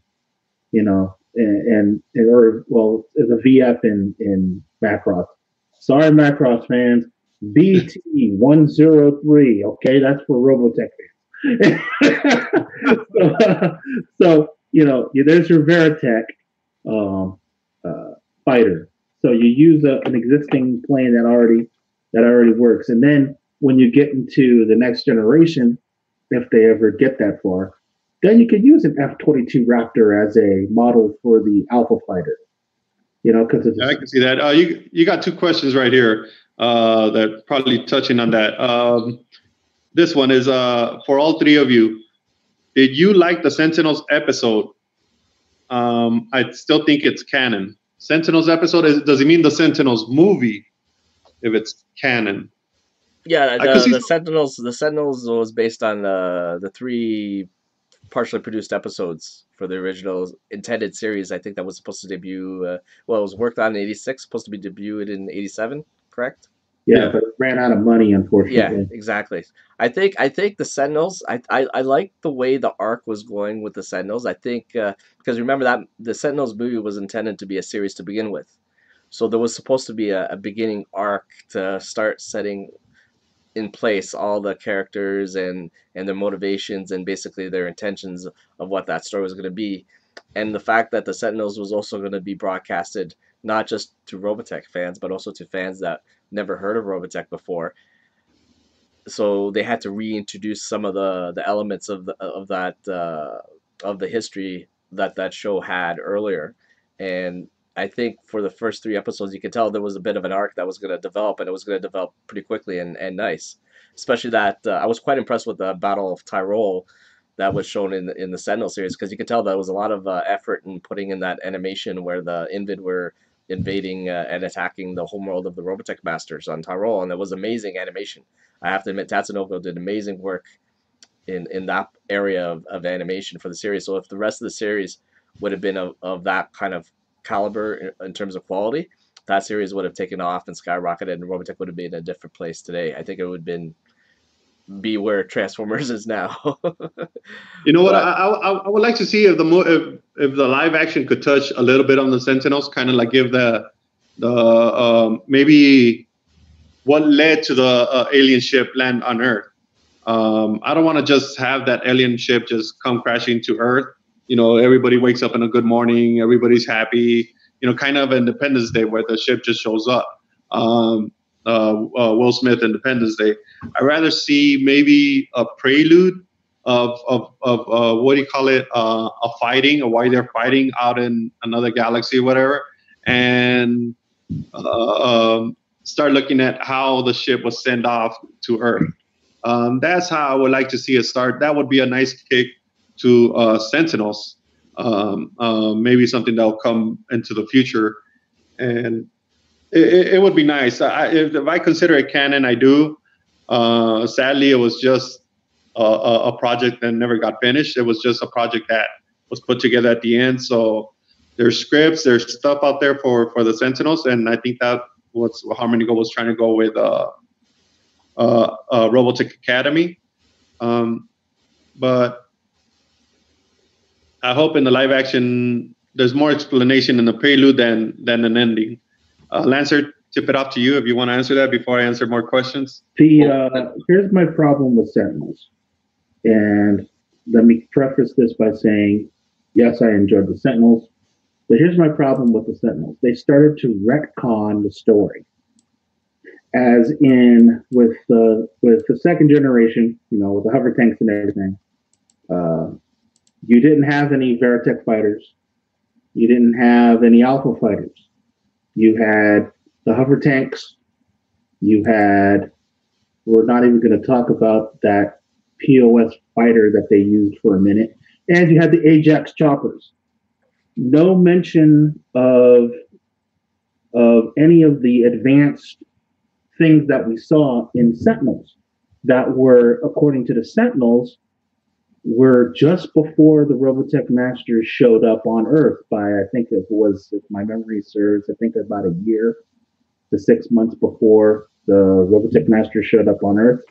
or well, it's a VF in Macross. Sorry, Macross fans. BT-103. Okay, that's for Robotech fans. so there's your Veritech um, fighter. So you use an existing plane that already works, and then when you get into the next generation, if they ever get that far, then you could use an F-22 Raptor as a model for the Alpha fighter. Because it's I can see that. You got two questions right here that probably touching on that. This one is for all three of you. Did you like the Sentinels episode? I still think it's canon. Sentinels episode, does it mean the Sentinels movie if it's canon? Yeah, I could see the Sentinels. The Sentinels was based on the three partially produced episodes for the original intended series. I think that was supposed to debut. Well, it was worked on in '86, supposed to be debuted in '87. correct? Yeah, Yeah. but it ran out of money, Yeah, unfortunately. exactly. I think the Sentinels. I like the way the arc was going with the Sentinels. I think because remember that the Sentinels movie was intended to be a series to begin with, so there was supposed to be a beginning arc to start setting in place all the characters and their motivations and basically their intentions of what that story was going to be, and the fact that the Sentinels was also going to be broadcasted not just to Robotech fans but also to fans that never heard of Robotech before, so they had to reintroduce some of the elements of that of the history that that show had earlier, and I think for the first three episodes you could tell there was a bit of an arc that was going to develop, and it was going to develop pretty quickly and nice, especially that I was quite impressed with the Battle of Tyrol that was shown in the Sentinel series, because you could tell there was a lot of effort in putting in that animation where the Invid were invading and attacking the homeworld of the Robotech Masters on Tyrol, and it was amazing animation. I have to admit, Tatsunoko did amazing work in that area of animation for the series. So if the rest of the series would have been of that kind of caliber in terms of quality, that series would have taken off and skyrocketed, and Robotech would have been in a different place today. I think it would have been be where Transformers is now. You know what? But I would like to see if if the live action could touch a little bit on the Sentinels, kind of like give the maybe what led to the alien ship land on Earth. I don't want to just have that alien ship just come crashing to Earth. You know, everybody wakes up in a good morning, everybody's happy. You know, kind of Independence Day where the ship just shows up. Will Smith Independence Day. I'd rather see maybe a prelude of what do you call it? A fighting, or why they're fighting out in another galaxy, or whatever, and start looking at how the ship was sent off to Earth. That's how I would like to see it start. That would be a nice kick to Sentinels. Maybe something that will come into the future, and it would be nice. If I consider it canon, I do. Sadly, it was just a project that never got finished. It was just a project that was put together at the end. So there's scripts, there's stuff out there for the Sentinels, and I think that was Harmony Go was trying to go with Robotech Academy. But I hope in the live action there's more explanation in the prelude than an ending. Lancer, tip it off to you if you want to answer that before I answer more questions. Here's my problem with Sentinels, and let me preface this by saying, yes, I enjoyed the Sentinels, but here's my problem with the Sentinels. They started to retcon the story, as in with the second generation, you know, with the hover tanks and everything. You didn't have any Veritech fighters. You didn't have any Alpha fighters. You had the hover tanks. You had, we're not even going to talk about that POS fighter that they used for a minute. And you had the Ajax choppers. No mention of any of the advanced things that we saw in Sentinels that were, according to the Sentinels, were just before the Robotech Masters showed up on Earth by, I think it was, if my memory serves, I think about a year to 6 months before the Robotech Masters showed up on Earth,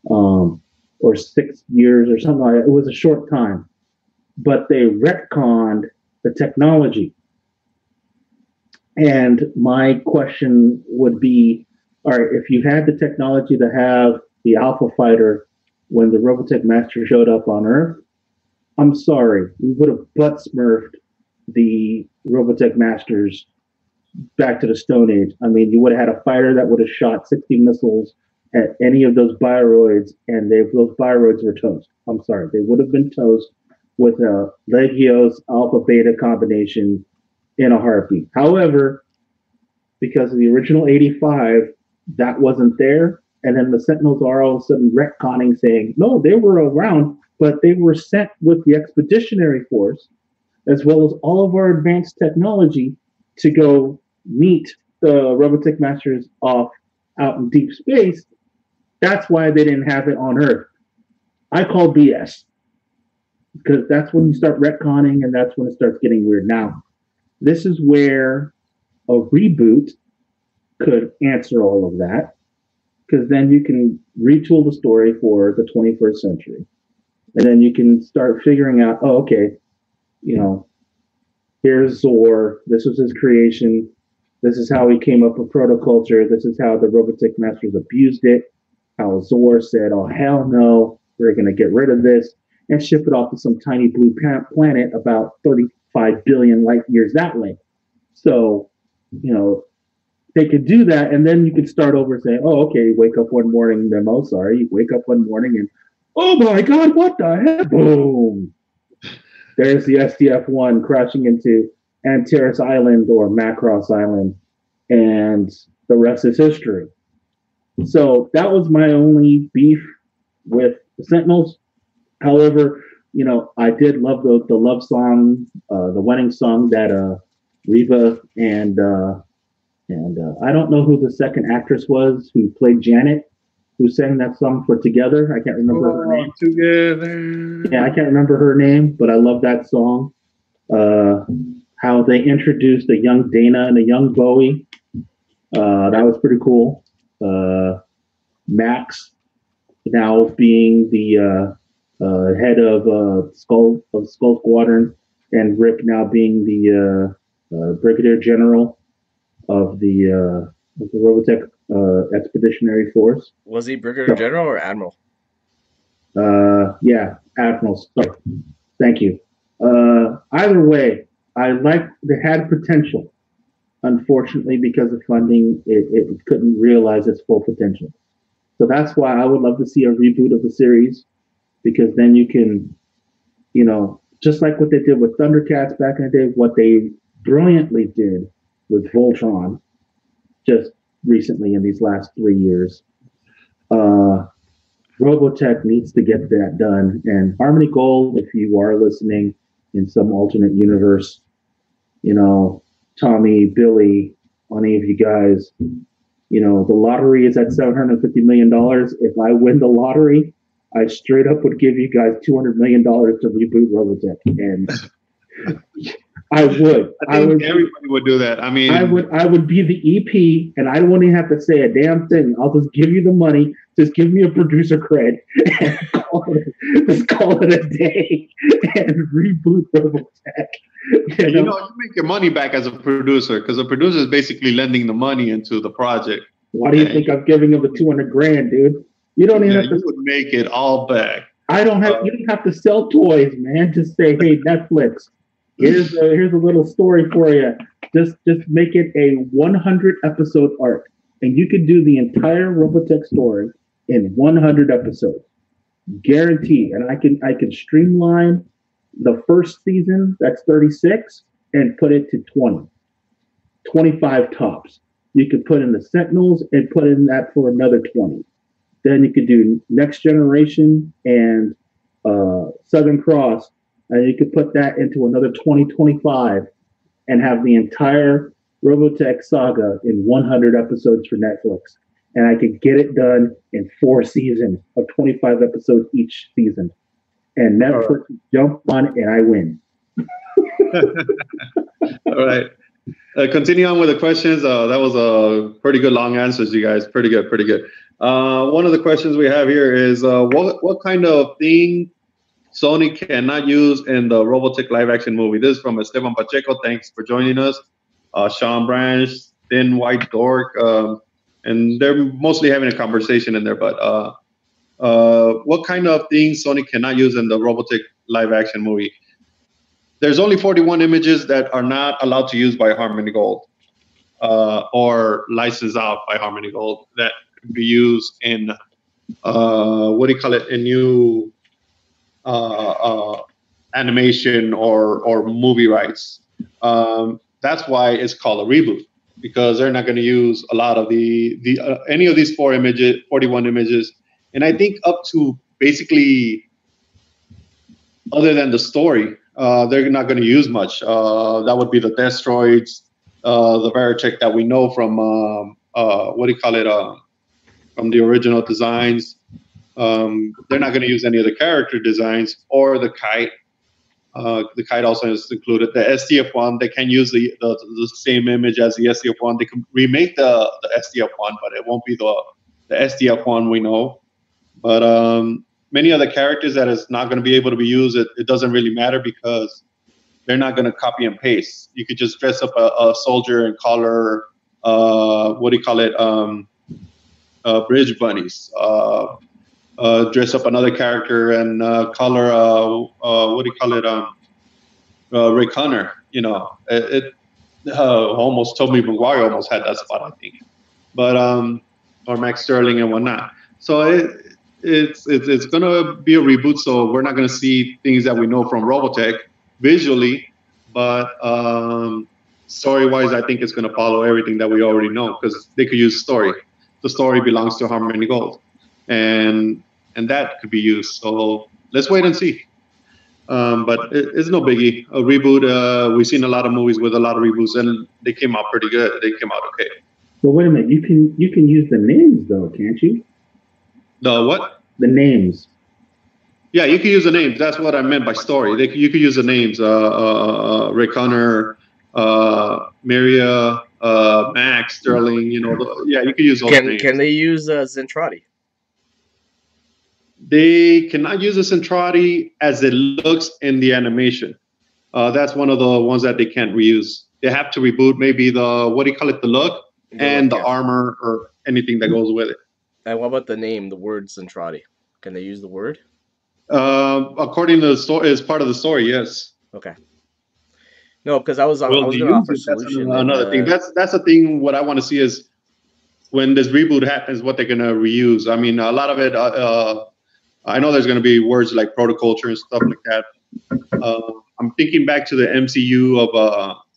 or 6 years or something like that. It was a short time, but they retconned the technology. And my question would be, all right, if you had the technology to have the Alpha Fighter when the Robotech Master showed up on Earth, I'm sorry, we would have butt smurfed the Robotech Masters back to the Stone Age. I mean, you would have had a fighter that would have shot 60 missiles at any of those bioroids, and those bioroids were toast. I'm sorry, they would have been toast with a Legios Alpha Beta combination in a heartbeat. However, because of the original 85, that wasn't there. And then the Sentinels are all of a sudden retconning, saying, no, they were around, but they were sent with the Expeditionary Force, as well as all of our advanced technology, to go meet the Robotech Masters off out in deep space. That's why they didn't have it on Earth. I call BS, because that's when you start retconning, and that's when it starts getting weird. Now, this is where a reboot could answer all of that, because then you can retool the story for the 21st century. And then you can start figuring out, oh, okay, you know, here's Zor. This was his creation. This is how he came up with protoculture. This is how the Robotech masters abused it. How Zor said, oh, hell no, we're going to get rid of this and ship it off to some tiny blue planet about 35 billion light years that way. So, you know, they could do that. And then you could start over and say, oh, okay, you wake up one morning, Memo, sorry. You wake up one morning and, oh my God, what the heck? Boom. There's the SDF-1 crashing into Antares Island or Macross Island, and the rest is history. So that was my only beef with the Sentinels. However, you know, I did love the love song, the wedding song that Reba and I don't know who the second actress was who played Janet, who sang that song for Together. I can't remember her name. Together. Yeah, I can't remember her name, but I love that song. How they introduced a young Dana and a young Bowie. That was pretty cool. Max now being the head of Skull Squadron, and Rick now being the Brigadier General of the Robotech Expeditionary Force. Was he Brigadier General or Admiral? Yeah, Admiral. Sorry. Thank you. Either way, I liked they had potential. Unfortunately, because of funding, it couldn't realize its full potential. So that's why I would love to see a reboot of the series, because then you can, you know, just like what they did with Thundercats back in the day, what they brilliantly did with Voltron just recently in these last 3 years. Robotech needs to get that done. And Harmony Gold, if you are listening in some alternate universe, you know, Tommy, Billy, any of you guys, you know, the lottery is at $750 million. If I win the lottery, I straight up would give you guys $200 million to reboot Robotech. And I would. I think everybody would do that. I mean, I would be the EP, and I wouldn't even have to say a damn thing. I'll just give you the money. Just give me a producer cred, and just call it a day, and reboot Robotech. You know, you make your money back as a producer, because a producer is basically lending the money into the project. Why do you think I'm giving him the $200,000, dude? You don't even have to. You would make it all back. I don't have. You don't have to sell toys, man. Just say, hey, Netflix. Here's a little story for you. Just make it a 100 episode arc, and you could do the entire Robotech story in 100 episodes, guaranteed. And I can streamline the first season, that's 36, and put it to 20, 25 tops. You could put in the Sentinels and put in that for another 20. Then you could do Next Generation and Southern Cross, and you could put that into another 2025 and have the entire Robotech saga in 100 episodes for Netflix. And I could get it done in 4 seasons of 25 episodes each season. And Netflix jump on it, and I win. All right. Continue on with the questions. That was a pretty good long answers, you guys. Pretty good. One of the questions we have here is what kind of thing Sony cannot use in the Robotech live action movie? This is from Esteban Pacheco. Thanks for joining us. Sean Branch, Thin White Dork, and they're mostly having a conversation in there. But what kind of things Sony cannot use in the Robotech live action movie? There's only 41 images that are not allowed to use by Harmony Gold or licensed out by Harmony Gold that could be used in in new animation or movie rights. That's why it's called a reboot, because they're not going to use a lot of any of these 41 images, and I think up to basically, other than the story, they're not going to use much. That would be the Destroids, the Veritech that we know from from the original designs. They're not going to use any of the character designs or the kite. The kite also is included. The SDF one, they can use the same image as the SDF one. They can remake the SDF one, but it won't be the SDF one we know. But many other characters that is not going to be able to be used, it doesn't really matter because they're not going to copy and paste. You could just dress up a soldier and color, what do you call it, bridge bunnies. Dress up another character and color, what do you call it, Rick Hunter. You know, it almost Tobey Maguire almost had that spot, I think. But or Max Sterling and whatnot. So it's gonna be a reboot. So we're not gonna see things that we know from Robotech visually, but story-wise, I think it's gonna follow everything that we already know because they could use story. The story belongs to Harmony Gold, and that could be used. So let's wait and see. But it's no biggie. A reboot. We've seen a lot of movies with a lot of reboots, and they came out pretty good. They came out okay. But wait a minute, you can use the names though, can't you? The what? The names. Yeah, you can use the names. That's what I meant by story. You could use the names. Rick Hunter, Maria, Max Sterling. You know, yeah, you could use those names. Can they use Zentradi? They cannot use the Centrati as it looks in the animation. That's one of the ones that they can't reuse. They have to reboot maybe what do you call it, the look and the armor or anything that goes with it. And what about the name, the word Zentradi? Can they use the word? According to the story, it's part of the story, yes. Okay. No, because I was going to offer a solution. Another thing. That's the thing. What I want to see is when this reboot happens, what they're going to reuse. I mean, a lot of it, I know there's going to be words like protoculture and stuff like that. I'm thinking back to the MCU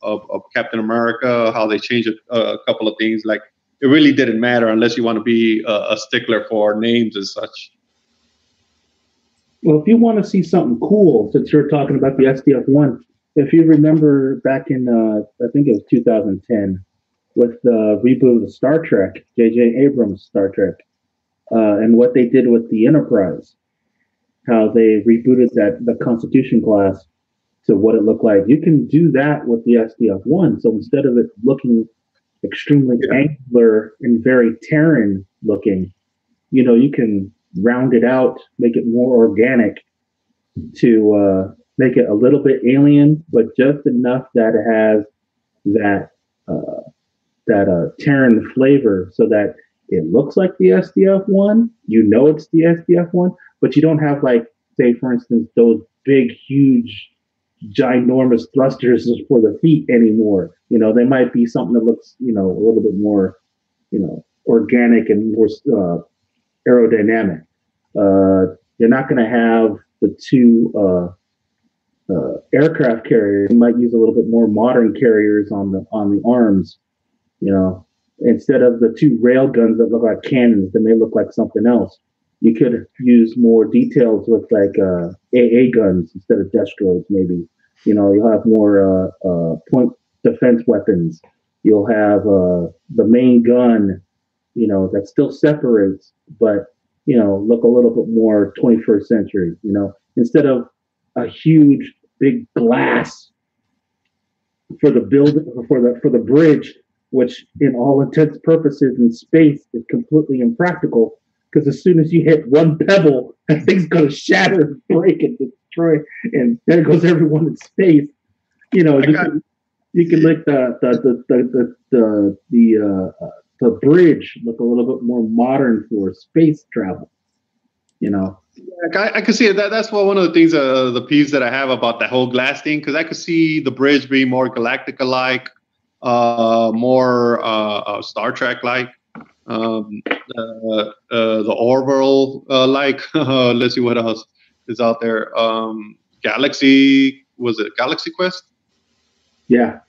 of Captain America, how they changed a couple of things. Like it really didn't matter unless you want to be a stickler for names and such. Well, if you want to see something cool, since you're talking about the SDF-1, if you remember back in, I think it was 2010, with the reboot of Star Trek, J.J. Abrams' Star Trek, and what they did with the Enterprise, how they rebooted the Constitution class to what it looked like. You can do that with the SDF-1. So instead of it looking extremely angular and very Terran looking, you can round it out, make it more organic to make it a little bit alien, but just enough that it has that Terran flavor so that it looks like the SDF-1. It's the SDF-1, but you don't have, like, say, for instance, those big, huge, ginormous thrusters for the feet anymore. They might be something that looks, a little bit more, organic and more aerodynamic. You're not going to have the two aircraft carriers. You might use a little bit more modern carriers on the arms. Instead of the two rail guns that look like cannons, they may look like something else. You could use more details with like AA guns instead of destroyers. Maybe you'll have more point defense weapons. You'll have the main gun, that still separates, but look a little bit more 21st century. Instead of a huge big glass for the building for the bridge, which in all intents and purposes in space is completely impractical, because as soon as you hit one pebble, that thing's going to shatter, break, and destroy, and there goes everyone in space. You can make the bridge look a little bit more modern for space travel. I could see it. That's one of the things, the peeves that I have about that whole glass thing, because I could see the bridge being more Galactica-like, more Star Trek-like, the Orville like. Let's see what else is out there. Galaxy, was it Galaxy Quest? Yeah,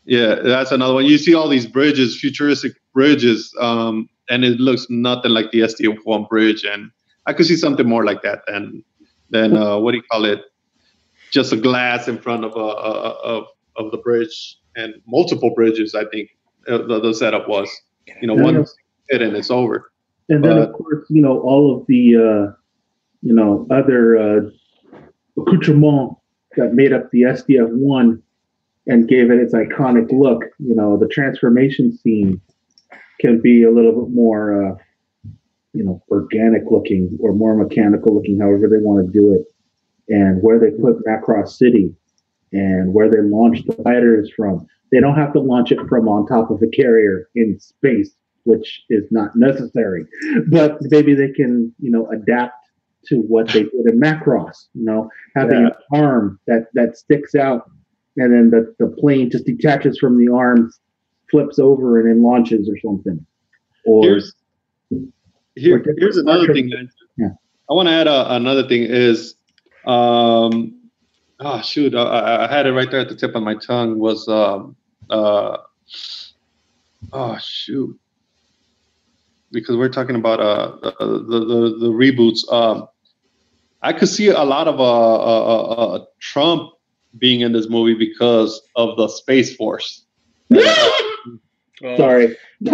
that's another one. You see all these bridges, futuristic bridges, and it looks nothing like the SDF-1 bridge. And I could see something more like that than what do you call it? Just a glass in front of the bridge, and multiple bridges. I think the setup was, one hit and it's over. And then of course, all of the other accoutrements that made up the SDF-1 and gave it its iconic look. The transformation scene can be a little bit more, organic looking or more mechanical looking, however they want to do it. And where they put Macross City and where they launch the fighters from. They don't have to launch it from on top of a carrier in space, which is not necessary. But maybe they can, adapt to what they did in Macross, having an arm that sticks out and then the plane just detaches from the arm, flips over and then launches or something. Or here's another thing. Yeah. I want to add another thing is, I had it right there at the tip of my tongue. Was because we're talking about the reboots. I could see a lot of Trump being in this movie because of the Space Force. Sorry. He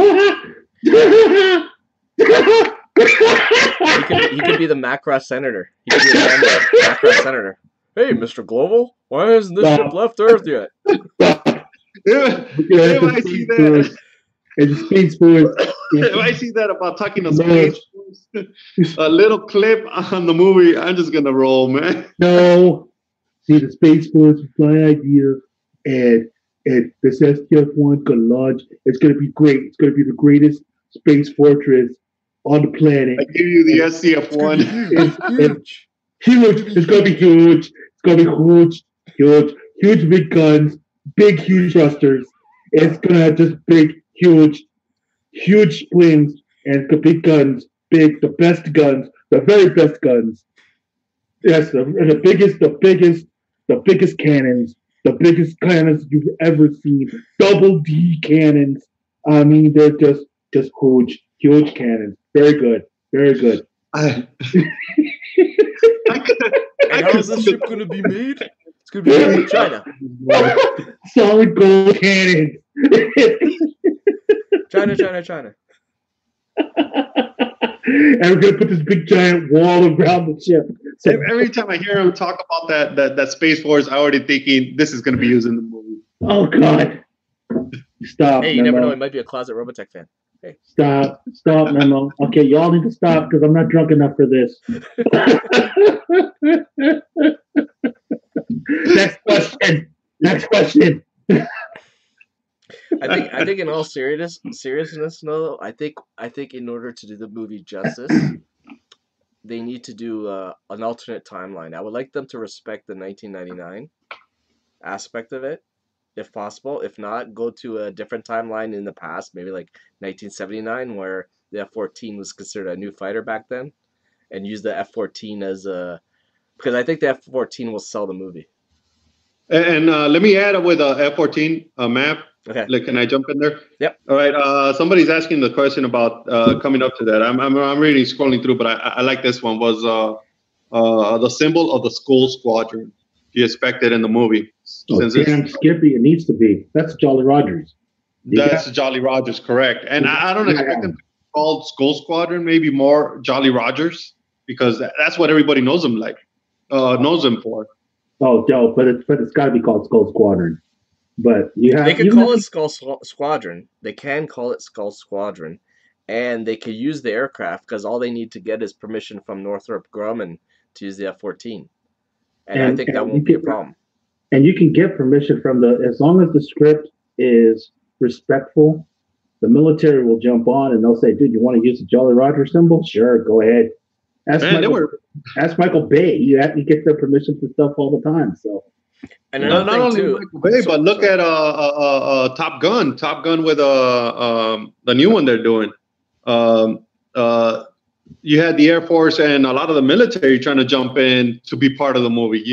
could be the Macross senator. He could be the Macross senator. Hey, Mr. Global, why hasn't this ship left Earth yet? If I see that, it's Space Force. If I see that about talking to Space Force, a little clip on the movie, I'm just gonna roll, man. No, see, the Space Force is my idea, and this STF-1 gonna launch. It's gonna be great. It's gonna be the greatest space fortress on the planet. I give you the STF-1. It's huge. It's gonna be huge. It's gonna be huge big guns, big huge thrusters. It's gonna have just big, huge springs, and the big guns, the best guns, the very best guns. Yes, the biggest cannons, the biggest cannons you've ever seen. Double D cannons. I mean, they're just huge cannons. Very good. And how is this ship going to be made? It's going to be made in China. Solid gold cannons. China. And we're going to put this big giant wall around the ship. So every time I hear him talk about that Space Force, I'm already thinking this is going to be used in the movie. Oh, God. Stop. Hey, you never know. He might be a closet Robotech fan. Hey. Stop, Memo. Okay, y'all need to stop because I'm not drunk enough for this. Next question. I think in all seriousness, no. I think in order to do the movie justice, they need to do an alternate timeline. I would like them to respect the 1999 aspect of it, if possible. If not, go to a different timeline in the past, maybe like 1979, where the F-14 was considered a new fighter back then, and use the F-14 as a... Because I think the F-14 will sell the movie. And let me add with a F-14 map. Okay. Like, can I jump in there? Yep. All right. Somebody's asking the question about coming up to that. I'm really scrolling through, but I like this one. Was the symbol of the Skull Squadron? Do you expect it in the movie? Oh, damn, Skippy, it needs to be. That's Jolly Rogers. That's Jolly Rogers, correct. And I don't expect them to be called Skull Squadron, maybe more Jolly Rogers, because that's what everybody knows them for. Oh, no, but it's got to be called Skull Squadron. But they could call it Skull Squadron. They can call it Skull Squadron, and they could use the aircraft because all they need to get is permission from Northrop Grumman to use the F-14. And I think that won't be a problem. And you can get permission from as long as the script is respectful, the military will jump on and they'll say, dude, you want to use the Jolly Roger symbol? Sure, go ahead. Ask Michael Bay. He gets their permission for stuff all the time. So, and not only Michael Bay, but look at Top Gun. Top Gun with the new one they're doing. You had the Air Force and a lot of the military trying to jump in to be part of the movie.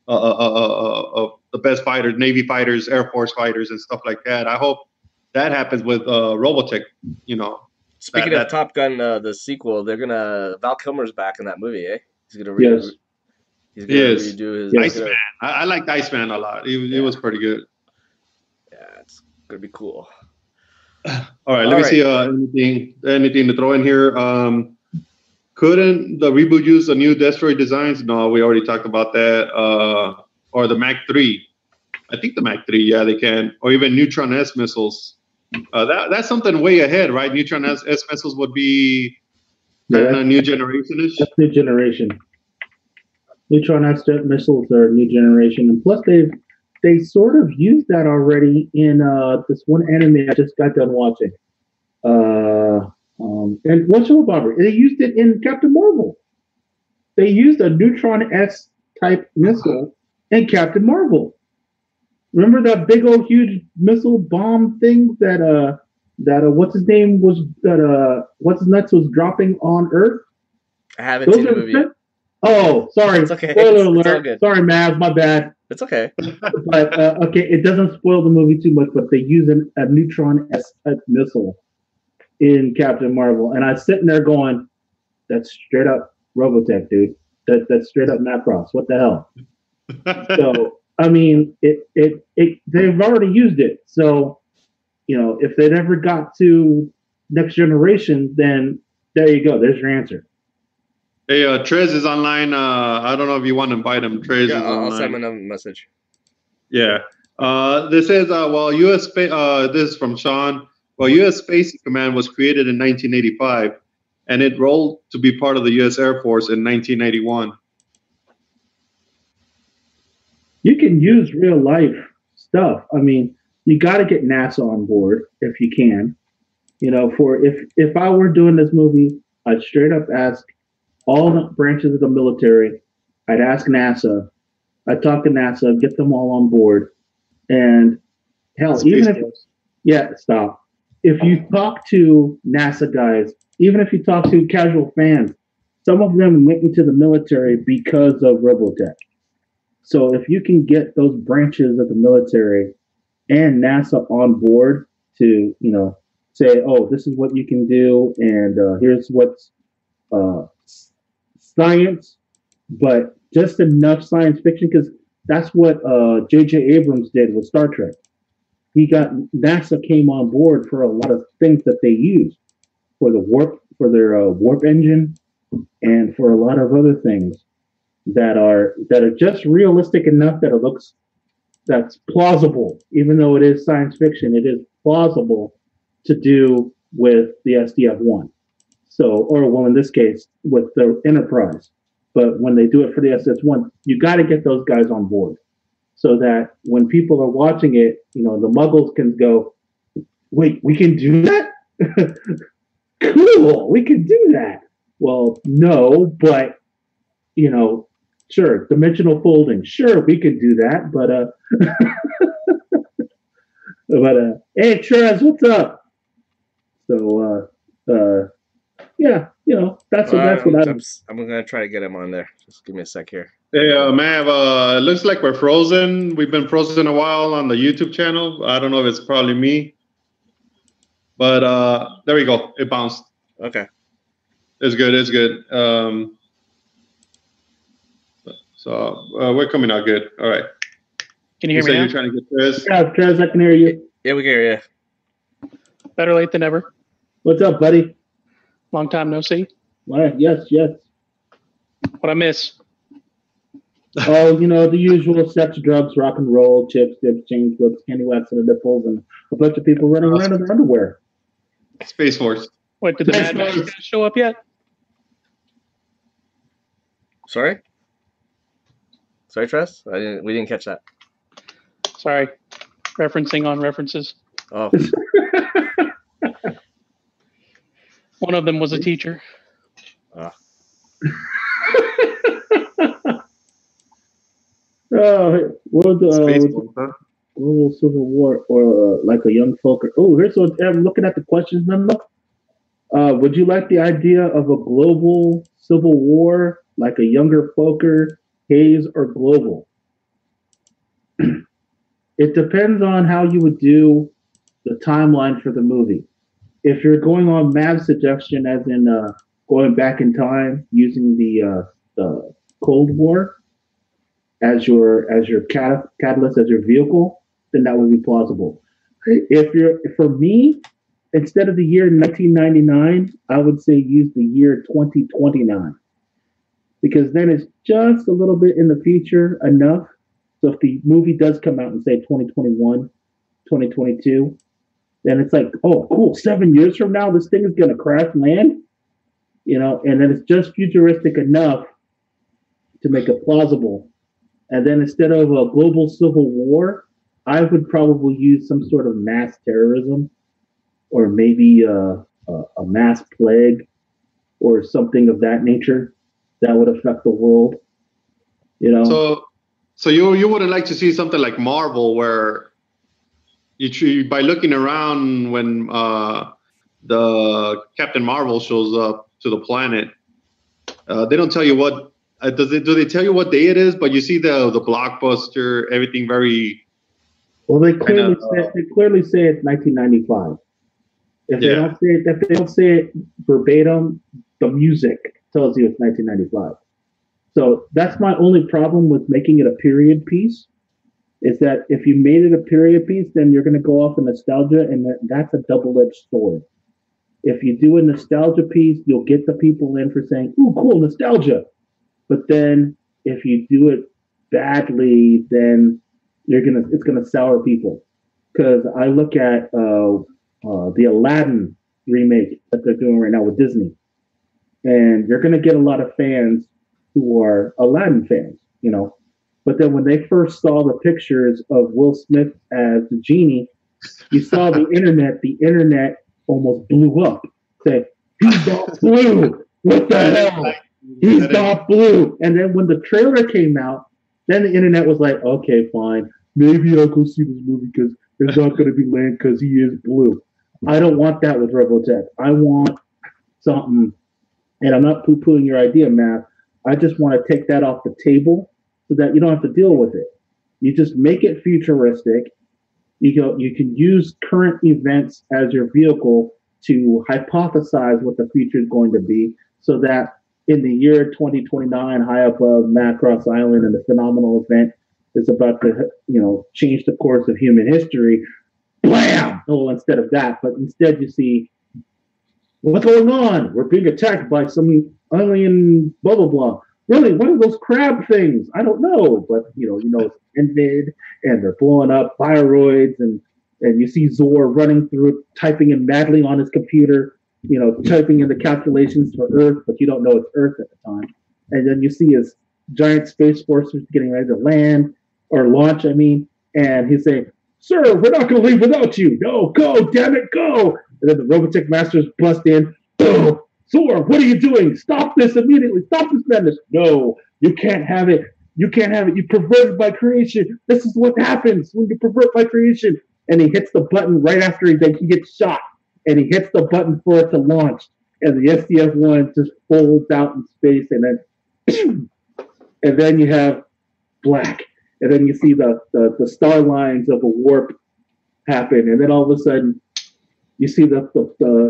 The best fighters, Navy fighters, Air Force fighters, and stuff like that. I hope that happens with Robotech. Speaking of Top Gun, the sequel, Val Kilmer's back in that movie, eh? He's gonna redo his Iceman. I liked Iceman a lot. It was pretty good. Yeah, it's gonna be cool. All right, let me see anything to throw in here. Couldn't the reboot use the new destroyer designs? No, we already talked about that. or the Mach 3. I think the Mach 3, yeah, they can, or even Neutron S missiles. That's something way ahead, right? Neutron S missiles would be kind of new generation-ish. That's new generation. Neutron S missiles are new generation, and plus they sort of used that already in this one anime I just got done watching. And what's your Bobber? They used it in Captain Marvel. They used a Neutron S type missile in Captain Marvel. Remember that big old huge missile bomb thing that what's his name was what's his nuts was dropping on Earth? I haven't seen the movie. Oh, sorry. It's okay. Spoiler It's all alert. good. Sorry, Mav, my bad. It's okay. But okay, it doesn't spoil the movie too much, but they use a Neutron S type missile in Captain Marvel, and I was sitting there going, "That's straight up Robotech, dude. That's straight up Macross. What the hell?" So I mean, they've already used it. So if they never got to next generation, then there you go. There's your answer. Hey, Trez is online. I don't know if you want to invite him. Trez is online. I'll send him a message. Yeah. This says, this is from Sean. Well, U.S. Space Command was created in 1985, and it rolled to be part of the U.S. Air Force in 1991. You can use real life stuff. I mean, you got to get NASA on board if you can. For if I were doing this movie, I'd straight up ask all the branches of the military. I'd ask NASA. I'd talk to NASA, get them all on board, and hell, stop. If you talk to NASA guys, even if you talk to casual fans, some of them went into the military because of Robotech. So if you can get those branches of the military and NASA on board to, say, oh, this is what you can do, and here's what's science, but just enough science fiction, because that's what J.J. Abrams did with Star Trek. NASA came on board for a lot of things that they use for their warp engine, and for a lot of other things that are just realistic enough that that's plausible, even though it is science fiction. It is plausible to do with the SDF-1. In this case, with the Enterprise. But when they do it for the SDF-1, you got to get those guys on board, so that when people are watching it, the Muggles can go, wait, we can do that? Cool, we can do that. Well, no, but, sure, dimensional folding. Sure, we could do that, but, hey, Trez, what's up? So, yeah, that's what I'm going to try to get him on there. Just give me a sec here. Hey, Mav, it looks like we're frozen. We've been frozen a while on the YouTube channel. I don't know if it's probably me. But there we go. It bounced. Okay. It's good. So we're coming out good. All right. Can you hear me now? You're trying to get Trez? Yeah, Trez, I can hear you. Yeah, we can hear you. Better late than never. What's up, buddy? Long time no see. Yes. What I miss? Oh, the usual: sex, drugs, rock and roll, chips, dips, chains, whips, candy wax in the nipples, and a bunch of people running around in their underwear. Space Force. Wait, did the Mad Max guys show up yet? Sorry, Tress? We didn't catch that. Sorry, referencing on references. Oh. One of them was a teacher. Global Civil War, or like a young folker. Oh, here's what I'm looking at the questions, remember? Would you like the idea of a global civil war, like a younger folker, haze, or global? It depends on how you would do the timeline for the movie. If you're going on Mav's suggestion, as in going back in time using the Cold War as your catalyst, as your vehicle, then that would be plausible. For me, instead of the year 1999, I would say use the year 2029, because then it's just a little bit in the future enough So if the movie does come out in say 2021, 2022, then it's like, oh, cool. 7 years from now, this thing is going to crash land, and then it's just futuristic enough to make it plausible. And then instead of a global civil war, I would probably use some sort of mass terrorism, or maybe a mass plague or something of that nature that would affect the world. So you wouldn't like to see something like Marvel, where by looking around when the Captain Marvel shows up to the planet, they don't tell you what. Do they tell you what day it is? But you see the blockbuster, everything very. Well, they clearly say it's 1995. If they don't say it verbatim, the music tells you it's 1995. So that's my only problem with making it a period piece, is that if you made it a period piece, then you're going to go off in nostalgia, and that's a double-edged sword. If you do a nostalgia piece, you'll get the people in for saying, "Ooh, cool, nostalgia." But then if you do it badly, then it's gonna sour people. Because I look at the Aladdin remake that they're doing right now with Disney, and you're gonna get a lot of fans who are Aladdin fans, But then when they first saw the pictures of Will Smith as the genie, you saw the internet. The internet almost blew up. Said, "He's not blue. What the hell? He's not blue." And then when the trailer came out, then the internet was like, "Okay, fine. Maybe I'll go see this movie because it's not going to be land because he is blue." I don't want that with Robotech. I want something, and I'm not poo-pooing your idea, Matt. I just want to take that off the table so that you don't have to deal with it. You just make it futuristic. You can use current events as your vehicle to hypothesize what the future is going to be, so that in the year 2029, high above Macross Island, and the phenomenal event is about to, change the course of human history. Blam! Oh, instead of that, but instead you see, what's going on? We're being attacked by some alien blah blah blah. Really, what are those crab things? I don't know, but it's ended, and they're blowing up viroids, and you see Zor running through, typing in madly on his computer, typing in the calculations for Earth, but you don't know it's Earth at the time. And then you see his giant space forces getting ready to land or launch. And he's saying, "Sir, we're not going to leave without you. No, go, damn it, go!" And then the Robotech masters bust in. Boom! "Zor, what are you doing? Stop this immediately! Stop this madness!" "No, you can't have it. You can't have it. You perverted my creation. This is what happens when you pervert my creation." And he hits the button right after he gets shot. And he hits the button for it to launch. And the SDF-1 just folds out in space. And then you have black. And then you see the star lines of a warp happen. And then all of a sudden, you see the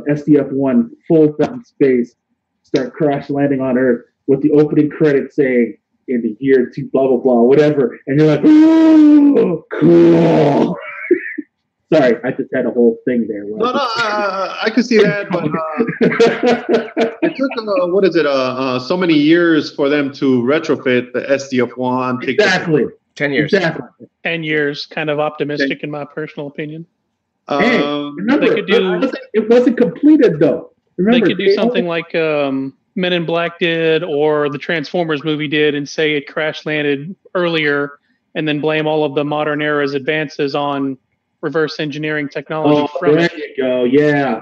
SDF-1 folds out in space, start crash landing on Earth with the opening credits saying, "In the year to blah, blah, blah," whatever. And you're like, "Oh, cool." Sorry, I just had a whole thing there. No, I could see that, but it took so many years for them to retrofit the SDF-1. Exactly. 10 years. Exactly. 10 years, kind of optimistic in my personal opinion. Hey, remember, it wasn't completed though. Remember, they could do something like Men in Black did, or the Transformers movie did, and say it crash landed earlier, and then blame all of the modern era's advances on reverse engineering technology from there it. You go, yeah.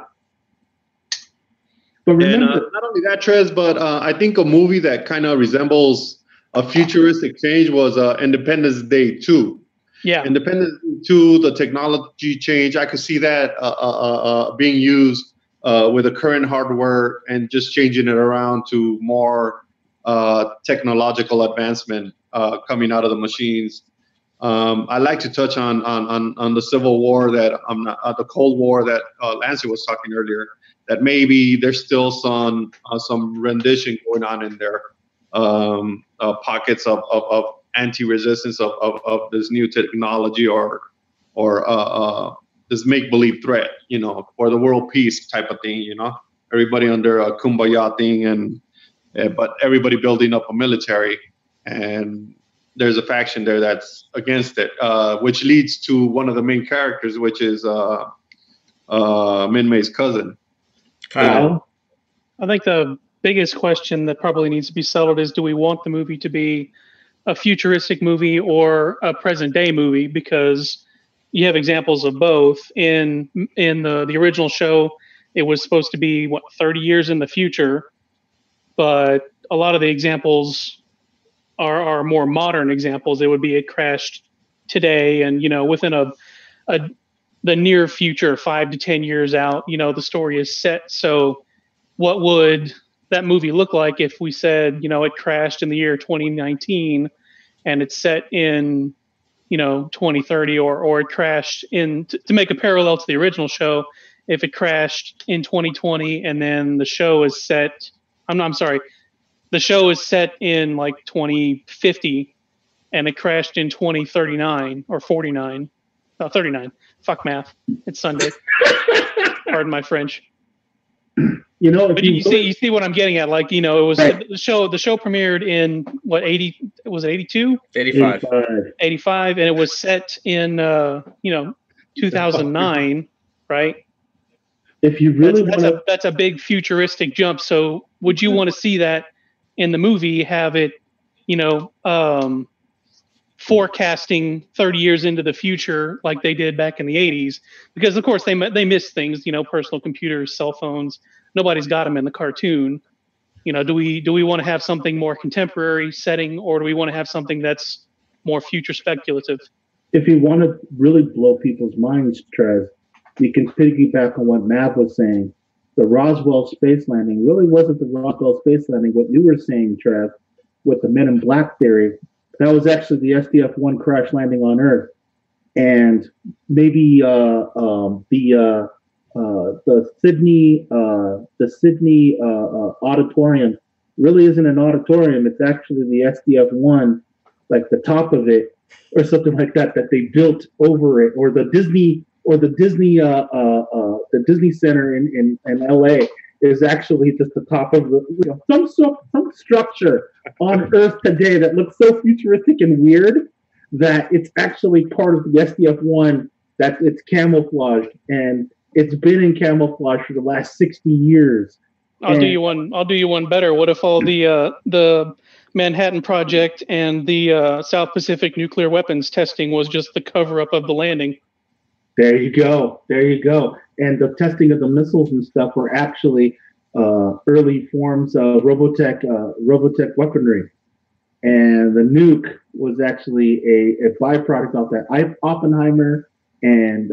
But remember, not only that, Trez, but I think a movie that kind of resembles a futuristic change was Independence Day 2. Yeah. Independence Day 2, the technology change, I could see that being used with the current hardware and just changing it around to more technological advancement coming out of the machines. I like to touch on the Civil War, that the Cold War that Lancy was talking earlier. That maybe there's still some rendition going on in there, pockets of anti-resistance of this new technology or this make-believe threat, for the world peace type of thing. Everybody under a kumbaya thing, but everybody building up a military. And there's a faction there that's against it, which leads to one of the main characters, which is Min May's cousin. Kyle? I think the biggest question that probably needs to be settled is, do we want the movie to be a futuristic movie or a present day movie? Because you have examples of both. In the original show, it was supposed to be 30 years in the future, but a lot of the examples are more modern examples. It would be it crashed today, and within the near future, 5 to 10 years out, the story is set. So what would that movie look like if we said, it crashed in the year 2019 and it's set in 2030, or it crashed to make a parallel to the original show, if it crashed in 2020 and then the show is set, the show is set in like 2050 and it crashed in 2039 or 49. 39. Fuck math. It's Sunday. Pardon my French. But you see what I'm getting at. Like, it was right. The show premiered in 80, was it 82? 85. And it was set in 2009, right? If you really that's a big futuristic jump. So would you want to see that in the movie, have it, forecasting 30 years into the future like they did back in the 80s? Because of course they miss things, personal computers, cell phones. Nobody's got them in the cartoon. Do we want to have something more contemporary setting, or do we want to have something that's more future speculative? If you want to really blow people's minds, Trez, you can piggyback on what Mav was saying. The Roswell space landing really wasn't the Roswell space landing. What you were saying, Trev, with the Men in Black theory, that was actually the SDF-1 crash landing on Earth. And maybe the Sydney auditorium really isn't an auditorium. It's actually the SDF-1, like the top of it, or something like that they built over it, or the Disney Center in LA is actually just the top of some structure on Earth today that looks so futuristic and weird that it's actually part of the SDF-1. That it's camouflaged, and it's been in camouflage for the last 60 years. I'll do you one better. What if all the Manhattan Project and the South Pacific nuclear weapons testing was just the cover-up of the landing? There you go. And the testing of the missiles and stuff were actually early forms of Robotech weaponry. And the nuke was actually a byproduct of that. Oppenheimer and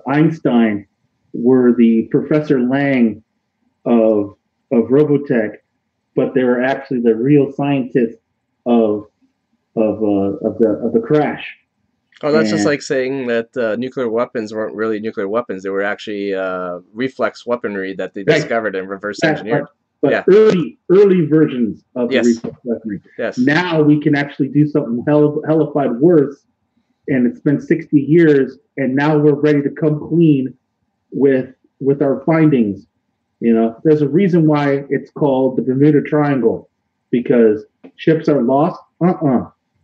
Einstein were the Professor Lang of Robotech, but they were actually the real scientists of the crash. Oh, that's just like saying that nuclear weapons weren't really nuclear weapons. They were actually reflex weaponry that they discovered and reverse engineered. But early versions of the reflex weaponry. Yes. Now we can actually do something hellified worse, and it's been 60 years, and now we're ready to come clean with our findings. There's a reason why it's called the Bermuda Triangle, because ships are lost.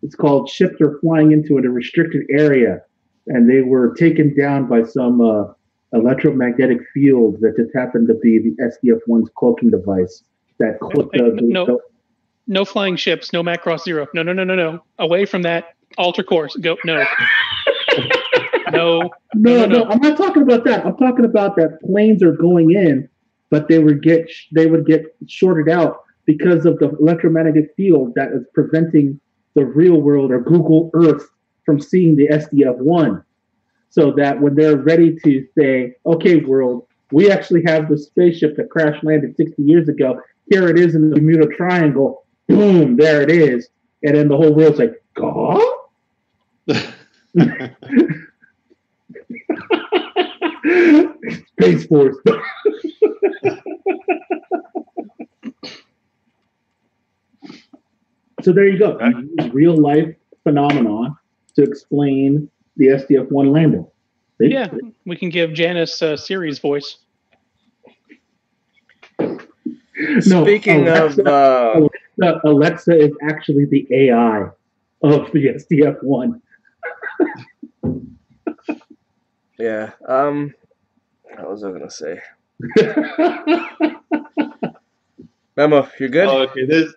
It's called ships are flying into a restricted area, and they were taken down by some electromagnetic field that just happened to be the SDF-1's cloaking device that clipped no flying ships, no Macross Zero. No. Away from that. Alter course. Go. No. No. I'm not talking about that. I'm talking about that planes are going in, but they would get shorted out because of the electromagnetic field that is preventing the real world or Google Earth from seeing the SDF-1, so that when they're ready to say, okay, world, we actually have the spaceship that crash landed 60 years ago. Here it is in the Bermuda Triangle. Boom, there it is. And then the whole world's like, God? Space Force. So there you go. Real life phenomenon to explain the SDF-1 landing. See? Yeah, we can give Janice a Siri's voice. Speaking of Alexa is actually the AI of the SDF-1. Yeah. What was I gonna say? Memo, you're good? Okay, this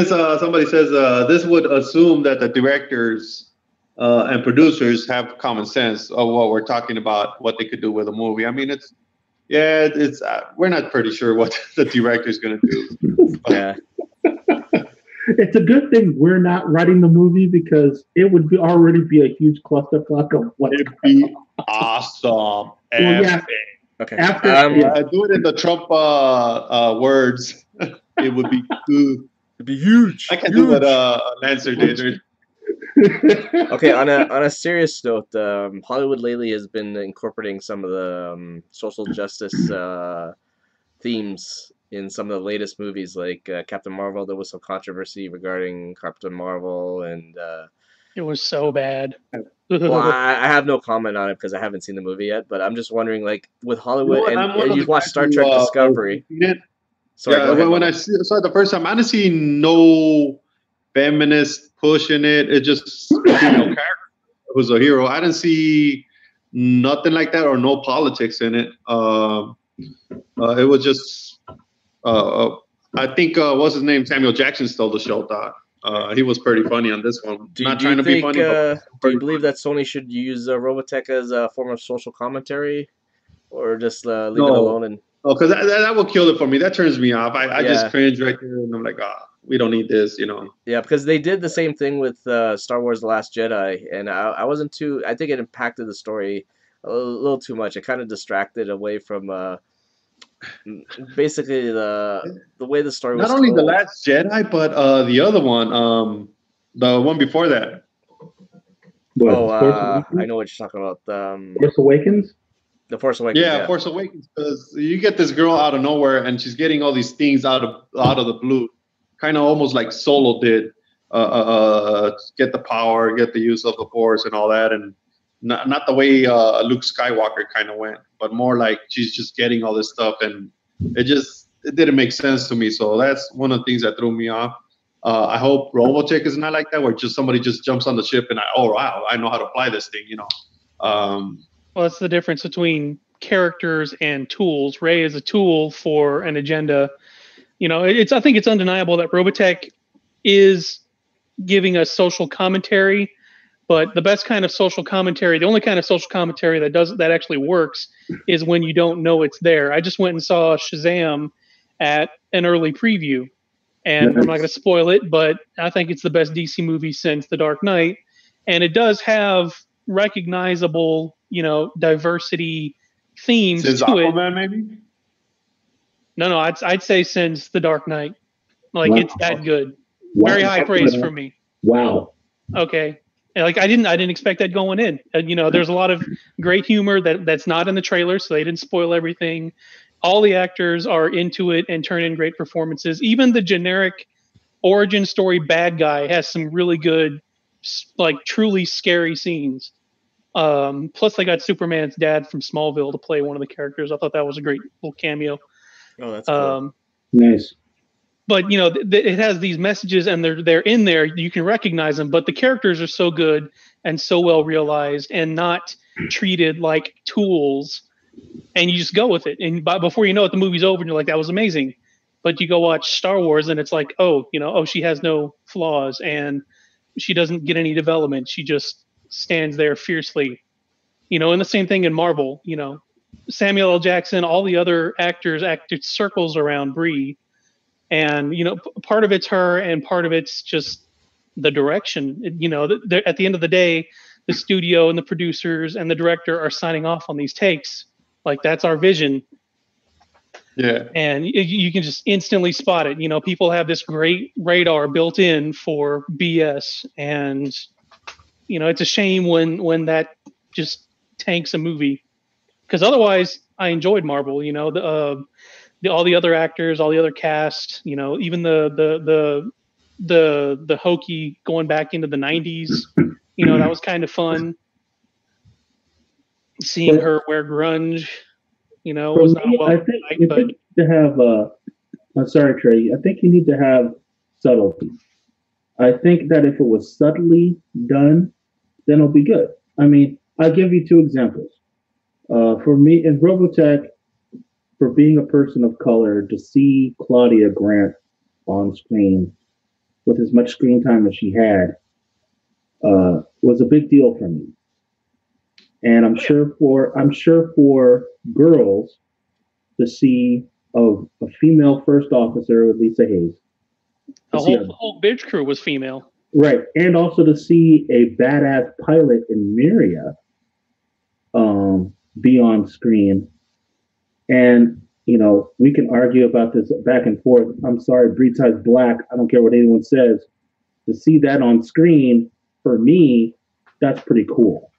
somebody says this would assume that the directors and producers have common sense of what we're talking about, what they could do with a movie. I mean, it's we're not pretty sure what the director's going to do. Yeah. It's a good thing we're not writing the movie because it would already be a huge clusterfuck of what It'd be awesome. Well, yeah. Okay. After do it in the Trump words. It would be good. It'd be huge. I can do what Lancer did. Okay, on a serious note, Hollywood lately has been incorporating some of the social justice themes in some of the latest movies, like Captain Marvel. There was some controversy regarding Captain Marvel, and it was so bad. Well, I have no comment on it because I haven't seen the movie yet. But I'm just wondering, like with Hollywood, and you've watched Star Trek Discovery. Sorry, when I saw it the first time, I didn't see no feminist pushing it. It just character who's a hero. I didn't see nothing like that or no politics in it. It was just I think what's his name? Samuel Jackson stole the show. He was pretty funny on this one. Do you believe that Sony should use Robotech as a form of social commentary, or just leave it alone? And because that will kill it for me. That turns me off. I just cringe right there, and I'm like, we don't need this, Yeah, because they did the same thing with Star Wars: The Last Jedi, and I wasn't too. I think it impacted the story a little too much. It kind of distracted away from basically the way the story was. Not only The Last Jedi, but the other one, the one before that. I know what you're talking about. Force Awakens. The Force Awakens. Yeah, Force Awakens. Because you get this girl out of nowhere, and she's getting all these things out of the blue, kind of almost like Solo did. Get the power, get the use of the Force, and all that, and not the way Luke Skywalker kind of went, but more like she's just getting all this stuff, and it didn't make sense to me. So that's one of the things that threw me off. I hope Robotech is not like that, where just somebody just jumps on the ship and I know how to fly this thing, Well, that's the difference between characters and tools. Rey is a tool for an agenda. I think it's undeniable that Robotech is giving us social commentary, but the best kind of social commentary, the only kind of social commentary that actually works, is when you don't know it's there. I just went and saw Shazam at an early preview, and I'm not going to spoil it, but I think it's the best DC movie since The Dark Knight, and it does have recognizable, diversity themes since to Aquaman, it. maybe? No, I'd say since The Dark Knight. It's that good. Wow. Very high praise for me. Wow. Okay. I didn't expect that going in. There's a lot of great humor that's not in the trailer, so they didn't spoil everything. All the actors are into it and turn in great performances. Even the generic origin story bad guy has some really good, truly scary scenes. Plus, they got Superman's dad from Smallville to play one of the characters. I thought that was a great little cameo. Oh, that's cool. Nice. But it has these messages, and they're in there. You can recognize them, but the characters are so good and so well realized, and not treated like tools. And you just go with it. And before you know it, the movie's over, and you're like, "That was amazing." But you go watch Star Wars, and it's like, she has no flaws, and she doesn't get any development. She just stands there fiercely. And the same thing in Marvel. Samuel L. Jackson, all the other actors acted circles around Brie. And, part of it's her and part of it's just the direction. At the end of the day, the studio and the producers and the director are signing off on these takes. That's our vision. Yeah. And you can just instantly spot it. People have this great radar built in for BS. And, it's a shame when that just tanks a movie. Because otherwise, I enjoyed Marvel. All the other actors, all the other cast, even the hokey going back into the 90s, that was kind of fun. Seeing her wear grunge, was not well. I think you need to have. I'm sorry, Trey. I think you need to have subtlety. I think that if it was subtly done, then it'll be good. I mean, I'll give you two examples. For me, in Robotech, for being a person of color, to see Claudia Grant on screen with as much screen time as she had was a big deal for me. And I'm sure for girls to see a female first officer with Lisa Hayes, The whole bitch crew was female. right, and also to see a badass pilot in Miria be on screen. And we can argue about this back and forth. I'm sorry, Breed Size Black. I don't care what anyone says. To see that on screen for me, that's pretty cool.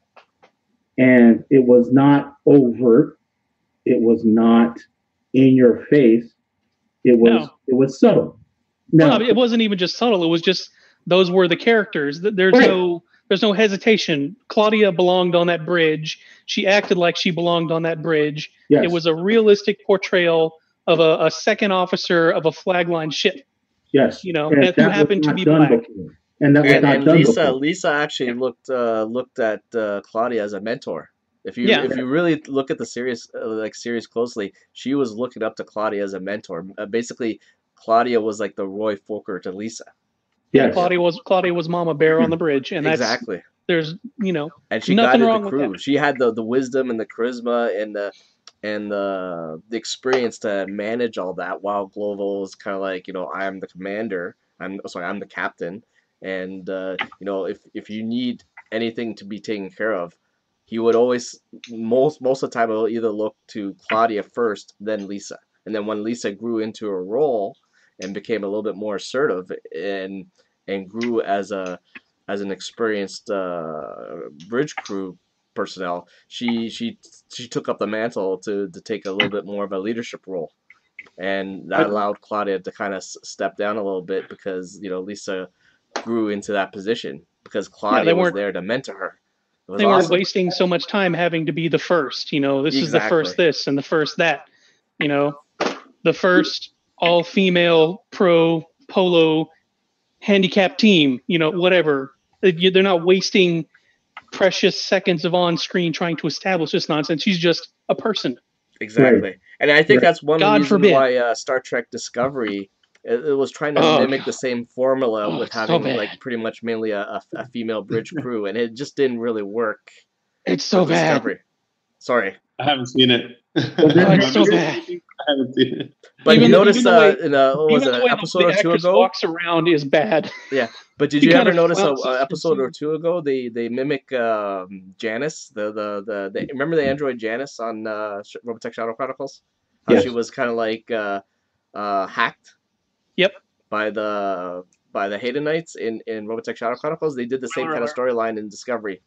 And it was not overt. It was not in your face. It was subtle. Now, Well, it wasn't even just subtle. It was just those were the characters. There's no hesitation. Claudia belonged on that bridge. She acted like she belonged on that bridge. yes, It was a realistic portrayal of a second officer of a flagline ship. yes, And and who that was happened to not be done black. before. And that was And not and done Lisa before. Lisa actually looked at Claudia as a mentor. If you Yeah. if you really look at the series closely, she was looking up to Claudia as a mentor. Basically, Claudia was like the Roy Fokker to Lisa. Yeah, Yes, Claudia was Mama Bear on the bridge, and Exactly. there's And she nothing guided the wrong with crew. that. She had the wisdom and the charisma and the experience to manage all that. While Global is kind of like, I am the commander. I'm the captain. And if you need anything to be taken care of, he would always most of the time will either look to Claudia first, then Lisa. And then when Lisa grew into a role and became a little bit more assertive and grew as an experienced bridge crew personnel, she took up the mantle to take a little bit more of a leadership role, and that allowed Claudia to kind of step down a little bit because Lisa grew into that position because Yeah, they Claudia was weren't there to mentor her. It was they weren't awesome. wasting so much time having to be the first. This is the Exactly. first this and the first that. The first all female pro polo handicap team. Whatever. They're not wasting precious seconds of on screen trying to establish this nonsense. She's just a person. Exactly. And I think Right. that's one God reason forbid. why Star Trek Discovery it was trying to Oh, mimic God. the same formula Oh, with it's so having bad. like pretty much mainly a female bridge crew, and it just didn't really work It's so with bad. Discovery. Sorry. I haven't seen it. But then Oh, it's so bad. I haven't seen it. But Even you the- noticed even the way- in what was Even it, the an way episode the or two actress ago? walks around is bad. Yeah. But did She you kind ever of notice flounces an episode or too. two ago they mimic Janice, the remember the android Janice on Robotech Shadow Chronicles? How Yes. she was kind of like hacked Yep. by the Haydenites in Robotech Shadow Chronicles. They did the same kind of storyline in Discovery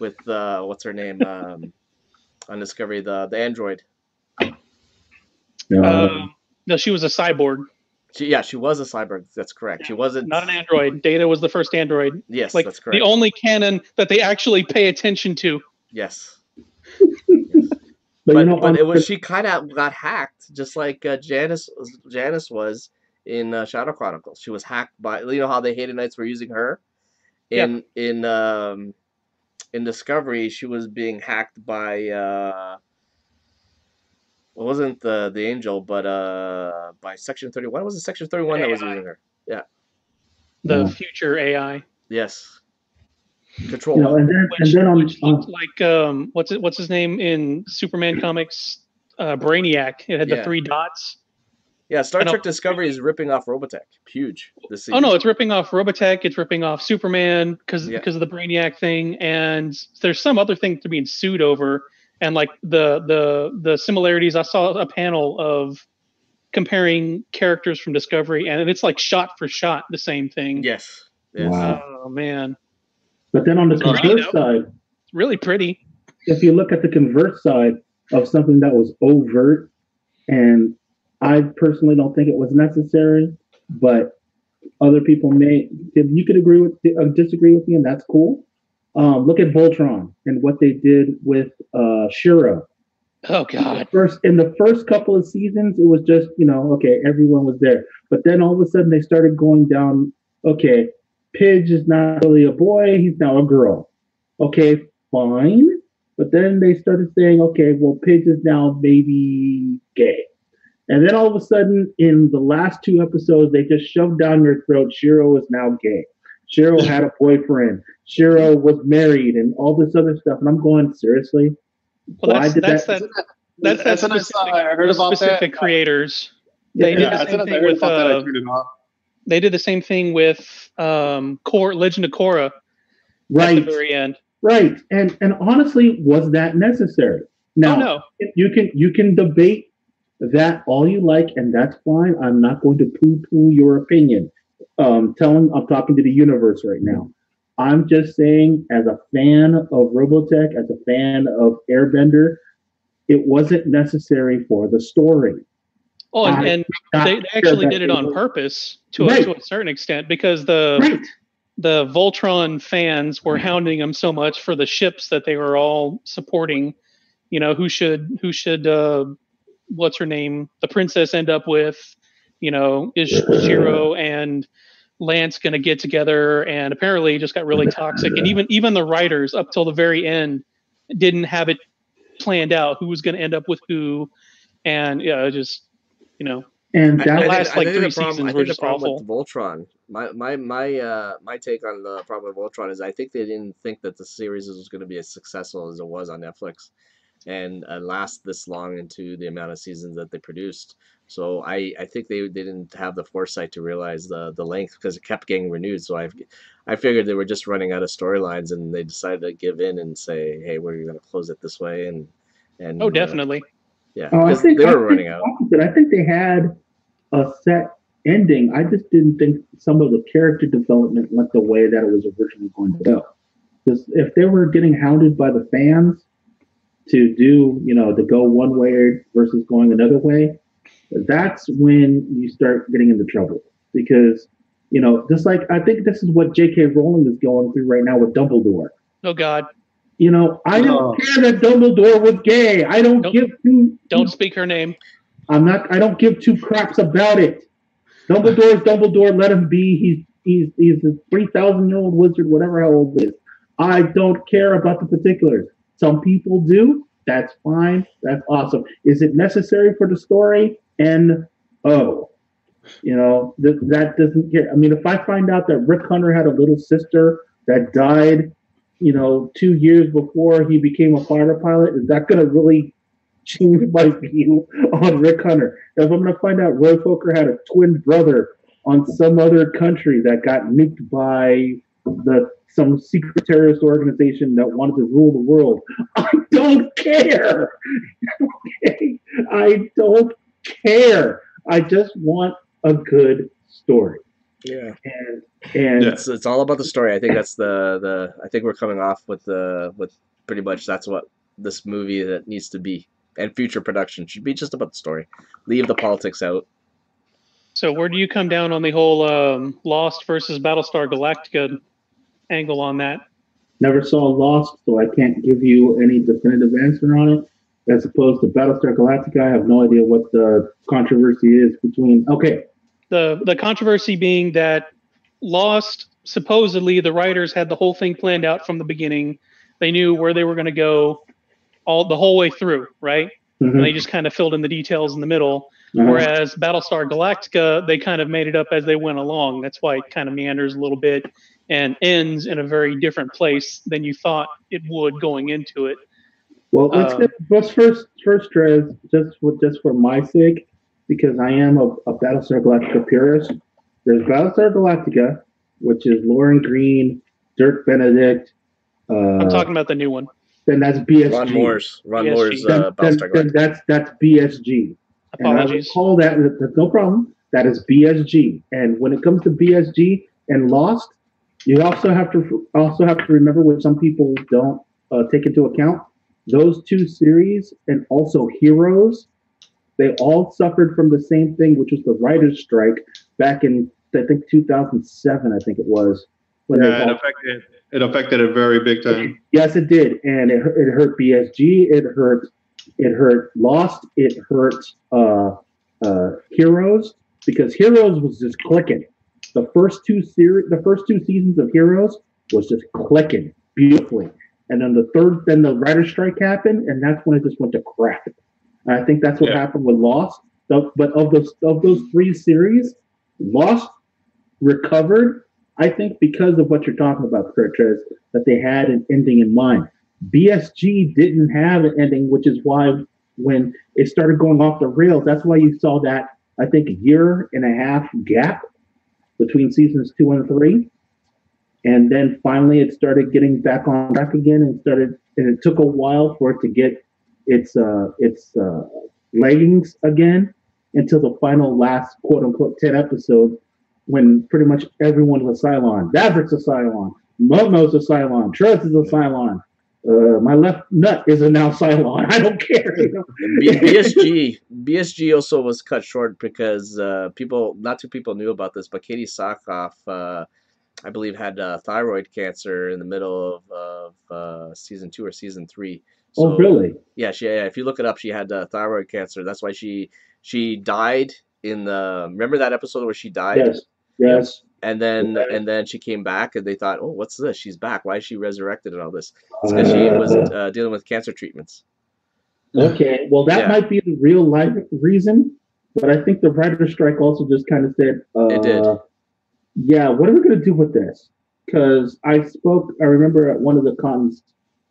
with what's her name on Discovery, the android. No, she was a cyborg, She was a cyborg. That's correct. She wasn't. not an android. Data was the first android. Yes, Like that's correct. the only canon that they actually pay attention to. Yes. But But it was she kind of got hacked, just like Janice was in Shadow Chronicles. She was hacked by how the Haydenites were using her in Discovery. She was being hacked by it wasn't the Angel, but by Section 31. It was Section 31 that was using her. Yeah. The future AI. Yes. Control. and then on Which looked like what's his name in Superman comics, Brainiac. It had the 3 dots. Yeah, Star Trek Discovery is ripping off Robotech. Huge this season. Oh no, it's ripping off Robotech. It's ripping off Superman because of the Brainiac thing, and there's some other thing to being sued over. And like the similarities, I saw a panel of comparing characters from Discovery, and it's like shot for shot the same thing. Yes. Wow. Oh man. But then on the converse side, it's really pretty. If you look at the converse side of something that was overt, and I personally don't think it was necessary, but other people may, if you could agree with, disagree with me, and that's cool. Look at Voltron and what they did with Shiro. Oh God! In the first couple of seasons, it was just okay, everyone was there, but then all of a sudden they started going down. Okay, Pidge is not really a boy, he's now a girl. Okay, fine. But then they started saying, okay, well, Pidge is now maybe gay. And then all of a sudden, in the last 2 episodes, they just shoved down your throat, Shiro is now gay. Shiro had a boyfriend. Shiro was married and all this other stuff. And I'm going, seriously? Well, Why did that's that? That's As soon as I heard about specific that, creators. They did the as soon same as I thing heard with about that, I turned it off. they did the same thing with Legend of Korra at the Right, very end. right. And honestly, was that necessary? Now, Oh no. you can debate that all you like, and that's fine. I'm not going to poo-poo your opinion. I'm talking to the universe right now. I'm just saying, as a fan of Robotech, as a fan of Airbender, it wasn't necessary for the story. Oh, I and did not they care actually that did it they on were- purpose to Right. a certain extent because the Right. Voltron fans were hounding them so much for the ships that they were all supporting. You know, who should what's her name, the princess end up with? You know, is Shiro and Lance going to get together? And apparently, it just got really toxic. And even the writers, up till the very end, didn't have it planned out who was going to end up with who. And yeah, just you know, And the that last like 3 I seasons think were the just problem awful. with Voltron. My take on the problem with Voltron is I think they didn't think that the series was going to be as successful as it was on Netflix, and last this long into the amount of seasons that they produced. So I think they didn't have the foresight to realize the length because it kept getting renewed. So I figured they were just running out of storylines, and they decided to give in and say, hey, we're going to close it this way, and Oh, definitely. yeah, I because think they were I running think out. opposite. I think they had a set ending. I just didn't think some of the character development went the way that it was originally going to go. Because if they were getting hounded by the fans to do, to go one way versus going another way, that's when you start getting into trouble. Because, just like I think this is what J.K. Rowling is going through right now with Dumbledore. Oh God, I don't care that Dumbledore was gay. I don't give two. don't speak her name. I don't give two craps about it. Dumbledore is Dumbledore. Let him be. He's a 3,000-year-old wizard, whatever how old it is. I don't care about the particulars. Some people do. That's fine. That's awesome. Is it necessary for the story? No. That doesn't get. I mean, if I find out that Rick Hunter had a little sister that died, 2 years before he became a fighter pilot, is that going to really change my view on Rick Hunter? If I'm going to find out Roy Fokker had a twin brother on some other country that got nuked by some secret terrorist organization that wanted to rule the world, I don't care. Okay? I don't care. I just want a good story. Yeah. And it's all about the story. I think that's I think we're coming off with pretty much that's what this movie that needs to be, and future production should be just about the story. Leave the politics out. So where do you come down on the whole Lost versus Battlestar Galactica angle on that? Never saw Lost, so I can't give you any definitive answer on it. As opposed to Battlestar Galactica, I have no idea what the controversy is between. Okay. The controversy being that Lost, supposedly the writers had the whole thing planned out from the beginning. They knew where they were going to go the whole way through, right? Mm-hmm. And they just kind of filled in the details in the middle. Uh-huh. Whereas Battlestar Galactica, they kind of made it up as they went along. That's why it kind of meanders a little bit and ends in a very different place than you thought it would going into it. Well, let's first, Trez, just for my sake, because I am a Battlestar Galactica purist. There's Battlestar Galactica, which is Lauren Green, Dirk Benedict. I'm talking about the new one. Then that's BSG. Ron Moore's Battlestar Galactica. Then that's BSG. Apologies. And I will call that's no problem. That is BSG. And when it comes to BSG and Lost, you also have to remember what some people don't take into account. Those two series and also Heroes, they all suffered from the same thing, which was the writer's strike back in, I think, 2007, I think it was. It affected it very big time. Yes, it did. And it hurt BSG, it hurt Lost, it hurt Heroes, because Heroes was just clicking. The first two seasons of Heroes was just clicking beautifully, and then the writer's strike happened, and that's when it just went to crap. And I think that's what happened with Lost. But of those three series, Lost recovered, I think, because of what you're talking about, Curtis, that they had an ending in mind. BSG didn't have an ending, which is why when it started going off the rails, that's why you saw that, I think, year and a half gap between seasons 2 and 3. And then finally it started getting back on track again, and it took a while for it to get its leggings again until the final last quote unquote 10 episodes, when pretty much everyone was a Cylon. Davrick's a Cylon. Momo's a Cylon. Trez is a Cylon. My left nut is a now Cylon. I don't care. You know? BSG also was cut short because not too people knew about this, but Katie Sackhoff, I believe, had thyroid cancer in the middle of season 2 or season 3. So, oh, really? Yeah. If you look it up, she had thyroid cancer. That's why she died in the. Remember that episode where she died? Yes. And then she came back, and they thought, oh, what's this? She's back. Why is she resurrected and all this? It's because she was dealing with cancer treatments. Okay, well, that might be the real life reason, but I think the writer's strike also just kind of said, it did. Yeah, what are we going to do with this? Because I remember at one of the cons,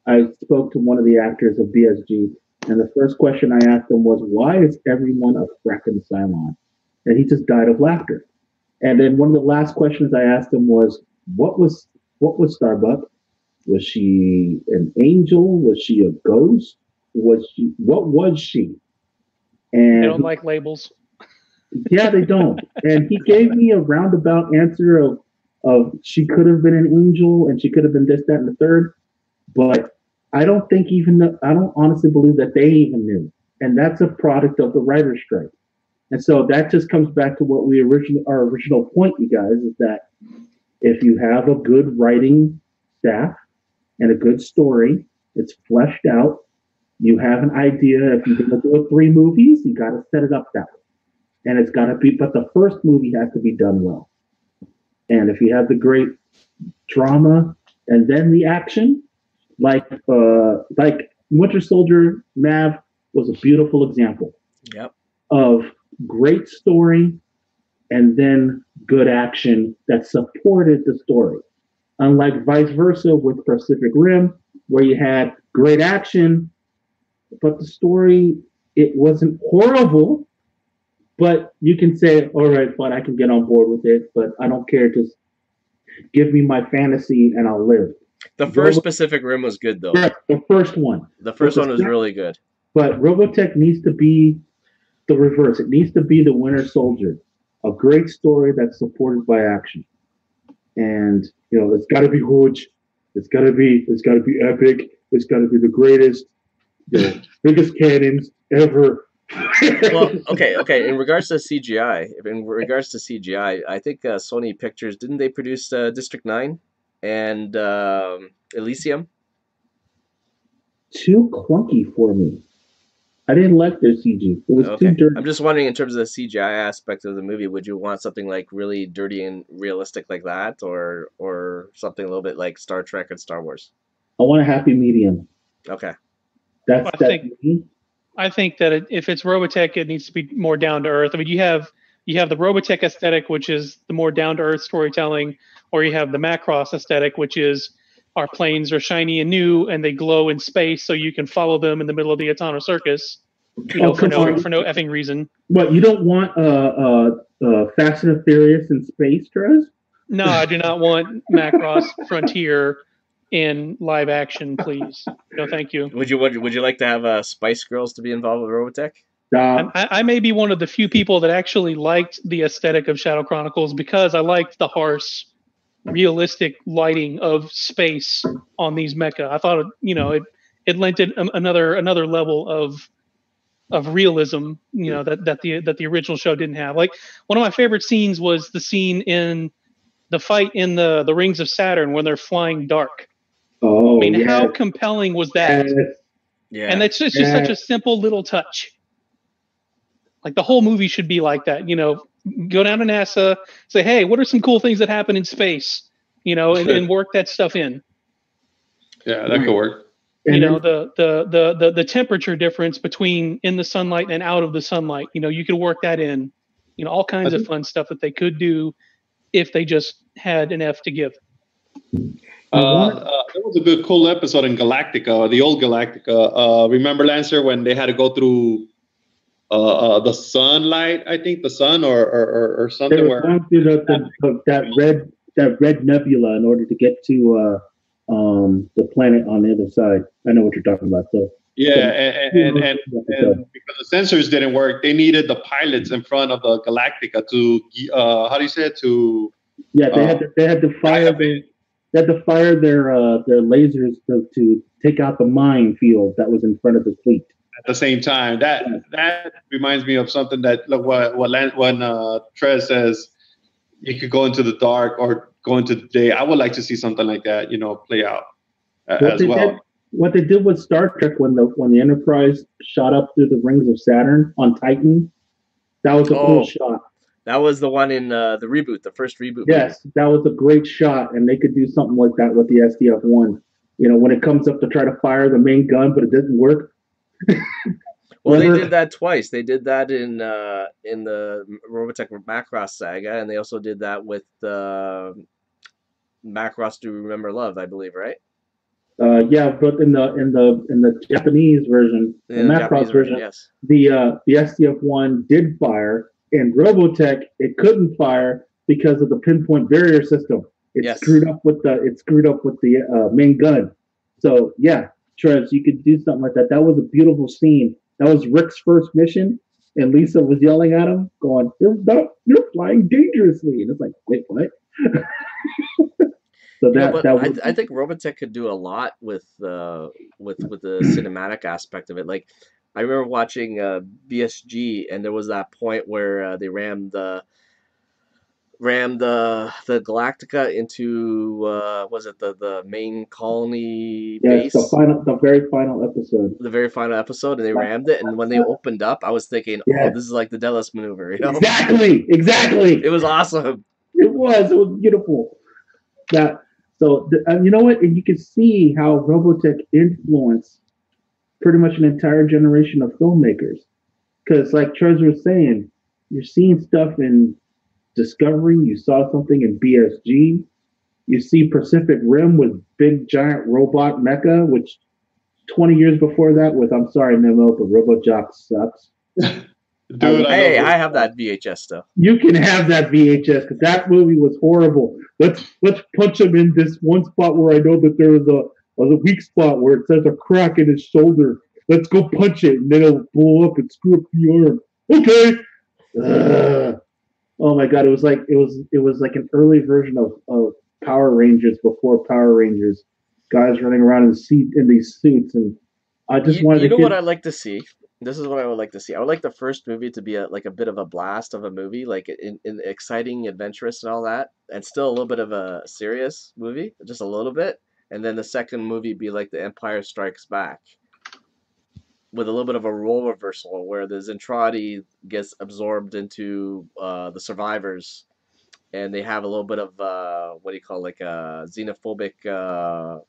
I spoke to one of the actors of BSG, and the first question I asked him was, why is everyone a fracking Cylon? And he just died of laughter. And then one of the last questions I asked him was, what was Starbuck? Was she an angel? Was she a ghost? What was she? And they don't like labels. Yeah, they don't. And he gave me a roundabout answer of she could have been an angel and she could have been this, that, and the third. But I don't honestly believe that they even knew. And that's a product of the writer's strike. And so that just comes back to what our original point, you guys, is that if you have a good writing staff and a good story, it's fleshed out, you have an idea. If you're going to do 3 movies, you got to set it up that way. And it's got to be, but the first movie has to be done well. And if you have the great drama and then the action, like Winter Soldier, Mav was a beautiful example. Yep. Of great story and then good action that supported the story. Unlike vice versa with Pacific Rim, where you had great action, but the story, it wasn't horrible, but you can say, all right, but I can get on board with it, but I don't care. Just give me my fantasy and I'll live. The first Pacific Rim was good, though. Right, the first one. The first one was really good. But Robotech needs to be the reverse. It needs to be the Winter Soldier. A great story that's supported by action. And, it's got to be huge. It's got to be epic. It's got to be the greatest, the biggest cannons ever. Well, okay. In regards to CGI, I think Sony Pictures, didn't they produce District 9 and Elysium? Too clunky for me. I didn't like their CG. It was too dirty. I'm just wondering, in terms of the CGI aspect of the movie, would you want something like really dirty and realistic like that, or something a little bit like Star Trek and Star Wars? I want a happy medium. Okay. I think that if it's Robotech, it needs to be more down to earth. I mean, you have the Robotech aesthetic, which is the more down to earth storytelling, or you have the Macross aesthetic, which is our planes are shiny and new and they glow in space, so you can follow them in the middle of the Atano Circus, for no effing reason. What, you don't want Fast and Furious in space, Trez? No, I do not want Macross Frontier in live action, please. No, thank you. Would you like to have Spice Girls to be involved with Robotech? I may be one of the few people that actually liked the aesthetic of Shadow Chronicles because I liked the harsh, realistic lighting of space on these mecha. I thought it lent it another level of realism, that the original show didn't have. Like, one of my favorite scenes was the scene in the fight in the Rings of Saturn when they're flying dark. Oh, I mean, how compelling was that? Yeah. And it's just such a simple little touch. Like, the whole movie should be like that, go down to NASA, say, hey, what are some cool things that happen in space? And work that stuff in. Yeah, that could work. The temperature difference between in the sunlight and out of the sunlight. You could work that in. All kinds of fun stuff that they could do if they just had an F to give. There was a good, cool episode in Galactica, the old Galactica. Remember, Lancer, when they had to go through the sunlight? I think the sun or something. They were going through that red nebula in order to get to the planet on the other side. I know what you're talking about. So and because the sensors didn't work, they needed the pilots in front of the Galactica to how do you say it? They had to fire their lasers to take out the minefield that was in front of the fleet. At the same time, that reminds me of something that when Trez says you could go into the dark or go into the day. I would like to see something like that, play out as well. What they did with Star Trek when the Enterprise shot up through the rings of Saturn on Titan, that was a cool shot. That was the one in the reboot, the first reboot. Yes, that was a great shot, and they could do something like that with the SDF-1. When it comes up to try to fire the main gun, but it doesn't work. Well, they did that twice. They did that in the Robotech Macross saga, and they also did that with Macross Do Remember Love, I believe, right? Yeah, but in the Japanese version, the Macross version, yes. the SDF-1 did fire. In Robotech, it couldn't fire because of the pinpoint barrier system. It screwed up with the main gun. So yeah, Trez, you could do something like that. That was a beautiful scene. That was Rick's first mission, and Lisa was yelling at him, going, "You're flying dangerously." And it's like, wait, what? So I think Robotech could do a lot with the cinematic aspect of it. Like, I remember watching BSG, and there was that point where they rammed the Galactica into was it the main colony base? The very final episode. The very final episode, and they rammed it. And when they opened up, I was thinking, "Oh, this is like the Delos maneuver." Exactly. It was awesome. It was beautiful. You know what? And you can see how Robotech influenced pretty much an entire generation of filmmakers. Because, like Trez was saying, you're seeing stuff in Discovery. You saw something in BSG. You see Pacific Rim with big giant robot mecha, which 20 years before that was, I'm sorry, Memo, but RoboJock sucks. Dude, I have that VHS stuff. You can have that VHS because that movie was horrible. Let's punch him in this one spot where I know that there is a weak spot where it says a crack in his shoulder. Let's go punch it, and then it'll blow up and screw up the arm. Okay. Oh my god! It was like an early version of Power Rangers before Power Rangers. Guys running around in these suits, and I just wanted. You know what I'd like to see? This is what I would like to see. I would like the first movie to be a bit of a blast of a movie, like in exciting, adventurous, and all that, and still a little bit of a serious movie, just a little bit. And then the second movie be like The Empire Strikes Back, with a little bit of a role reversal where the Zentradi gets absorbed into the survivors, and they have a little bit of like a xenophobic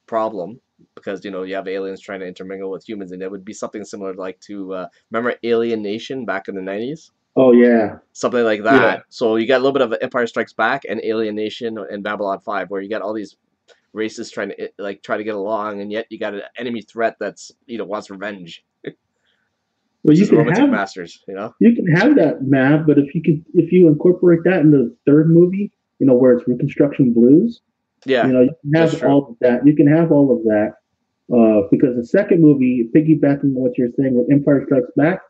problem, because you have aliens trying to intermingle with humans, and it would be something similar like to remember Alien Nation back in the 90s? Oh yeah, something like that. Yeah. So you got a little bit of Empire Strikes Back and Alien Nation and Babylon 5, where you got all these races trying to get along, and yet you got an enemy threat that's wants revenge. Well, you can have masters, You can have that, Matt, but if you incorporate that into the third movie, where it's Reconstruction Blues, you can have all of that. You can have all of that because the second movie, piggybacking on what you're saying with Empire Strikes Back,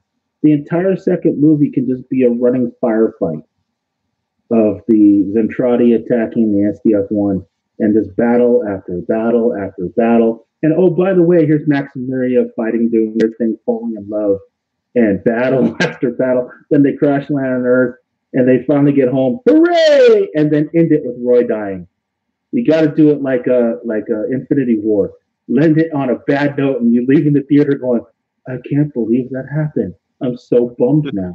the entire second movie can just be a running firefight of the Zentradi attacking the SDF-1 and just battle after battle after battle. And oh, by the way, here's Max and Miria fighting, doing their thing, falling in love, and battle after battle. Then they crash land on Earth, and they finally get home. Hooray! And then end it with Roy dying. You got to do it like a Infinity War. End it on a bad note, and you leave in the theater going, I can't believe that happened. I'm so bummed now.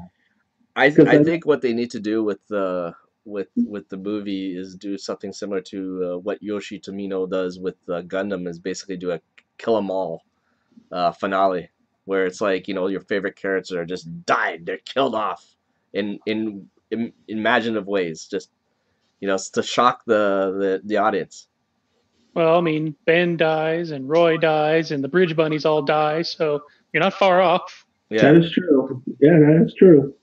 Because I think what they need to do with the movie is do something similar to what Yoshi Tomino does with Gundam, is basically do a kill 'em all finale, where it's like, your favorite characters are just died, they're killed off in imaginative ways, just to shock the audience. Well, I mean, Ben dies and Roy dies and the Bridge Bunnies all die, so you're not far off. that Yeah, is true. Yeah, that is true.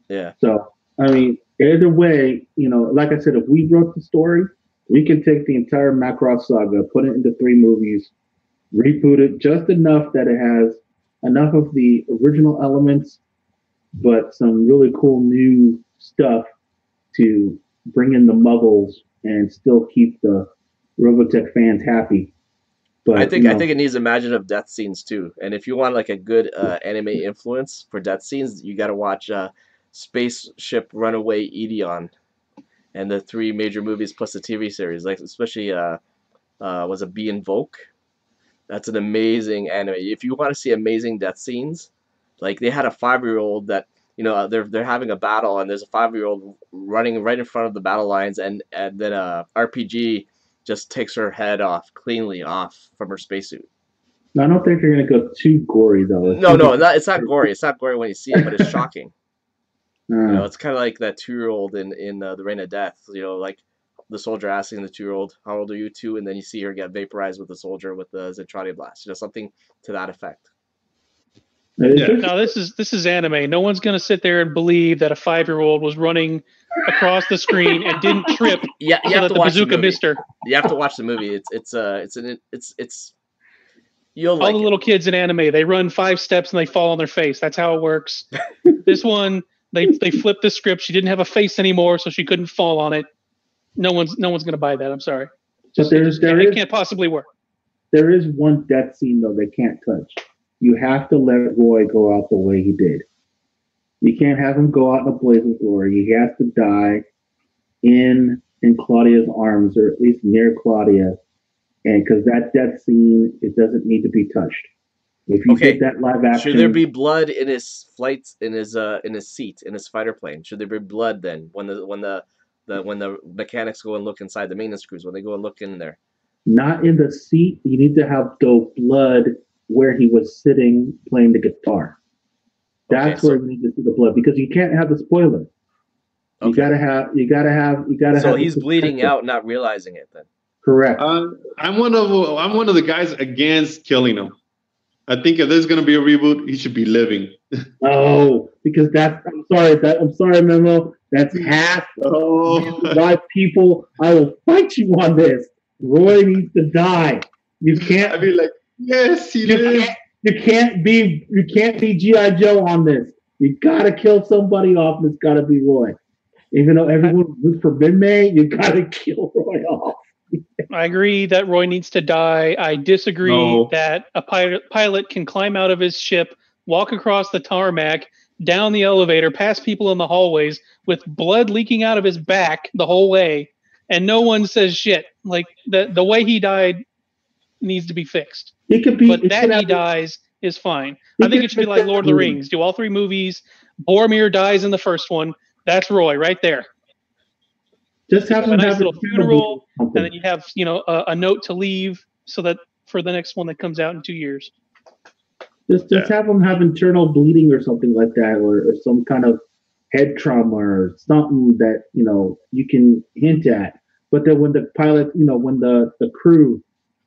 yeah. So, I mean, either way, like I said, if we wrote the story, we can take the entire Macross saga, put it into 3 movies, reboot it just enough that it has enough of the original elements, but some really cool new stuff to bring in the Muggles and still keep the Robotech fans happy. I But think I think it needs imaginative death scenes too. And if you want like a good anime influence for death scenes, you got to watch Spaceship Runaway Edion and the 3 major movies plus the TV series. Like especially was a Be Invoke. That's an amazing anime. If you want to see amazing death scenes, like they had a 5-year-old that they're having a battle and there's a 5-year-old running right in front of the battle lines, and then RPG just takes her head off cleanly off from her spacesuit. I don't think they're going to go too gory though. No, it's not gory. It's not gory when you see it, but it's shocking. It's kind of like that 2-year-old in the Reign of Death. Like the soldier asking the 2-year-old, "How old are you, two?" And then you see her get vaporized with the soldier with the Zentradi blast. Something to that effect. Yeah. No, this is anime. No one's going to sit there and believe that a 5-year-old was running across the screen and didn't trip Yeah, you so have that to the watch the bazooka movie. missed her. You have to watch the movie. You'll All like the it. little kids in anime, they run 5 steps and they fall on their face. That's how it works. This one, they flipped the script. She didn't have a face anymore, so she couldn't fall on it. No one's going to buy that. I'm sorry. But It can't possibly work. there is one death scene though they can't touch. You have to let Roy go out the way he did. You can't have him go out in a blaze of glory. He has to die in Claudia's arms, or at least near Claudia, and because that death scene, it doesn't need to be touched. If you Okay. did that live action, Should there be blood in his flights, in his seat, in his fighter plane? Should there be blood then when the mechanics go and look inside the maintenance crews, when they go and look in there? not in the seat, you need to have the blood where he was sitting playing the guitar. That's where you need to see the blood, because you can't have the spoiler. You Okay. gotta have. So he's bleeding out, not realizing it then. Correct. I'm one of the guys against killing him. I think if there's gonna be a reboot, he should be living. Oh, because I'm sorry, Memo. That's half why people. I will fight you on this. Roy needs to die. You can't. I'd be like, yes, he lives. You can't be G.I. Joe on this. You gotta kill somebody off, and it's gotta be Roy. Even though everyone roots for Minmay, you gotta kill Roy off. I agree that Roy needs to die. I disagree that a pilot can climb out of his ship, walk across the tarmac, down the elevator, past people in the hallways with blood leaking out of his back the whole way, and no one says shit. Like the way he died needs to be fixed. It could be, but that he dies is fine. I think it should be like Lord of the Rings. Do all 3 movies. Boromir dies in the first one. That's Roy right there. Just have a him nice have little funeral, and then you have a note to leave so that for the next one that comes out in 2 years. Just have him have internal bleeding or something like that, or some kind of head trauma or something that you can hint at. But then when the pilot, when the crew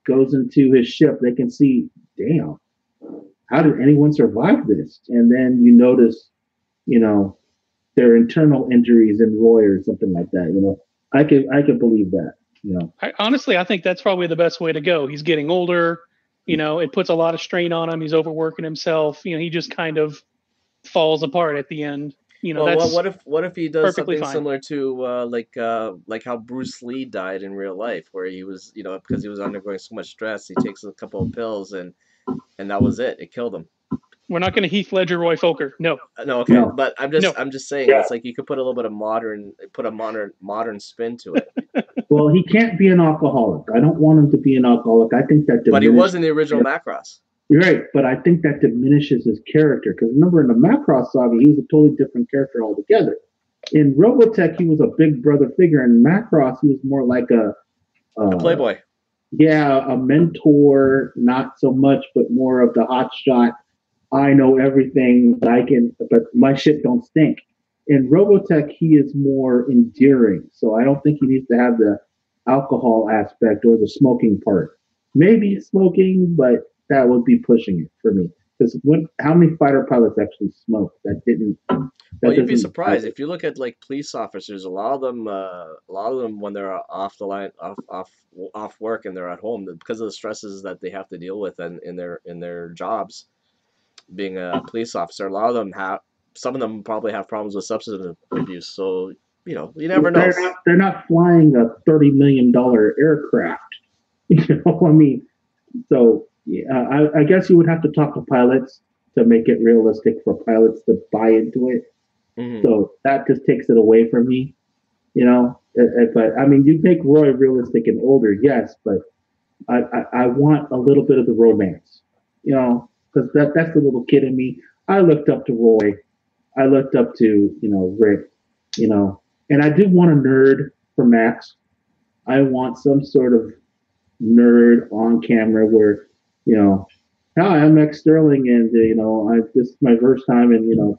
goes into his ship, they can see, damn, how did anyone survive this? And then you notice, their internal injuries in Roy or something like that. I could believe that. Honestly, I think that's probably the best way to go. He's getting older. It puts a lot of strain on him. He's overworking himself. He just kind of falls apart at the end. Well, what if he does something fine. similar to like how Bruce Lee died in real life, where he was because he was undergoing so much stress, he takes a couple of pills and that was it. It killed him. We're not going to Heath Ledger Roy Fokker. No. No, okay. No. But I'm just saying it's like you could put a little bit of modern spin to it. Well, he can't be an alcoholic. I don't want him to be an alcoholic. I think that. But he was in the original Macross. You're right, but I think that diminishes his character because remember in the Macross saga, he was a totally different character altogether. In Robotech, he was a big brother figure. In Macross, he was more like A playboy. yeah, a mentor, not so much, but more of the hotshot. I know everything, but but my shit don't stink. In Robotech, he is more endearing, so I don't think he needs to have the alcohol aspect or the smoking part. Maybe smoking, but that would be pushing it for me. Because how many fighter pilots actually smoke? That didn't. That Well, you'd be doesn't. surprised if you look at like police officers. A lot of them, when they're off the line, off work, and they're at home, because of the stresses that they have to deal with and in their jobs, being a police officer, a lot of them have. Some of them probably have problems with substance abuse. So you never know. They're not flying a $30 million aircraft. You know, I mean, so yeah, I guess you would have to talk to pilots to make it realistic for pilots to buy into it. Hmm. So that just takes it away from me, you know. But I mean, you make Roy realistic and older, yes, but I want a little bit of the romance, you know, because that's the little kid in me. I looked up to Roy. I looked up to Rick, you know, and I do want a nerd for Max. I want some sort of nerd on camera where, you know, hi, I'm Max Sterling, and this is my first time, and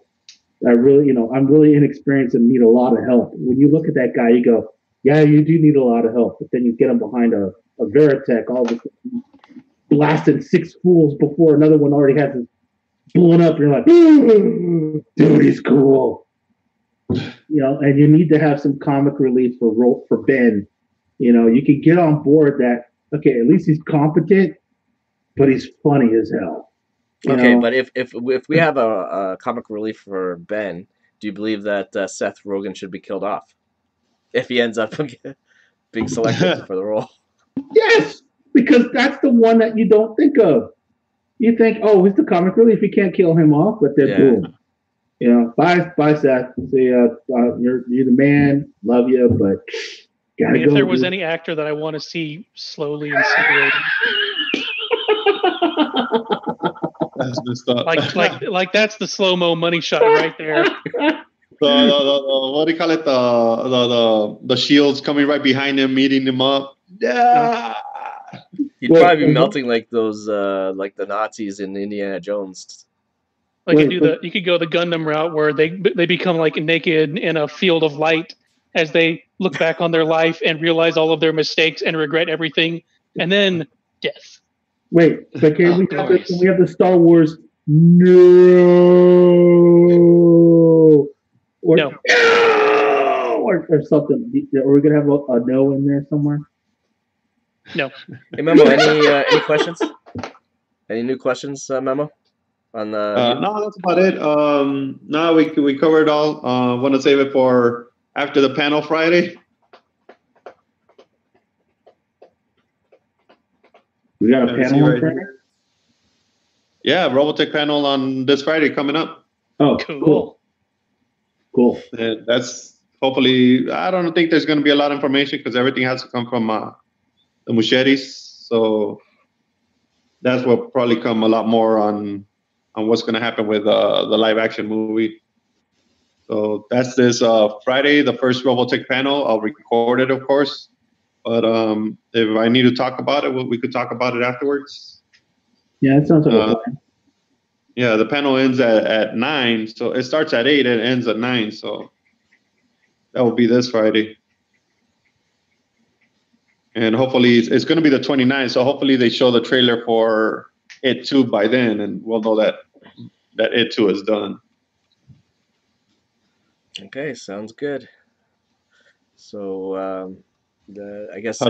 I really, I'm really inexperienced and need a lot of help. When you look at that guy, you go, yeah, you do need a lot of help, but then you get him behind a Veritech, all of a sudden blasting 6 fools before another one already has his blown up. You're like, dude, he's cool, and you need to have some comic relief for Ben. You can get on board that. Okay, at least he's competent, but he's funny as hell. Okay, but if we have a comic relief for Ben, do you believe that Seth Rogen should be killed off if he ends up being selected for the role? Yes, because that's the one that you don't think of. You think, oh, he's the comic relief. You can't kill him off, but then boom. Bye, Seth. See, you're the man. Love you, but gotta go. If there was any actor that I want to see slowly incinerated, That's messed up. like that's the slow mo money shot right there. What do you call it? The shields coming right behind him, meeting him up. Yeah. He'd probably be melting like those, like the Nazis in Indiana Jones. Like you could go the Gundam route where they become like naked in a field of light as they look back on their life and realize all of their mistakes and regret everything, and then death. Wait, but can we have the Star Wars? No. Or, no. Or something. Are we gonna have a no in there somewhere? No. Hey, Memo, any questions? Any new questions, Memo? On no, that's about it. No, we covered it all. Want to save it for after the panel Friday. We got a panel on Friday? Yeah, Robotech panel on this Friday coming up. Oh, cool. And that's hopefully. I don't think there's going to be a lot of information because everything has to come from the Muschettis. So that's what probably come a lot more on what's going to happen with the live action movie. So that's this Friday, the first Robotech panel. I'll record it, of course. But if I need to talk about it, we could talk about it afterwards. Yeah, that sounds like a plan. Yeah, the panel ends at 9. So it starts at 8 and it ends at 9. So that will be this Friday. And hopefully it's going to be the 29th. So hopefully they show the trailer for It 2 by then. And we'll know that It 2 is done. Okay, sounds good. So I guess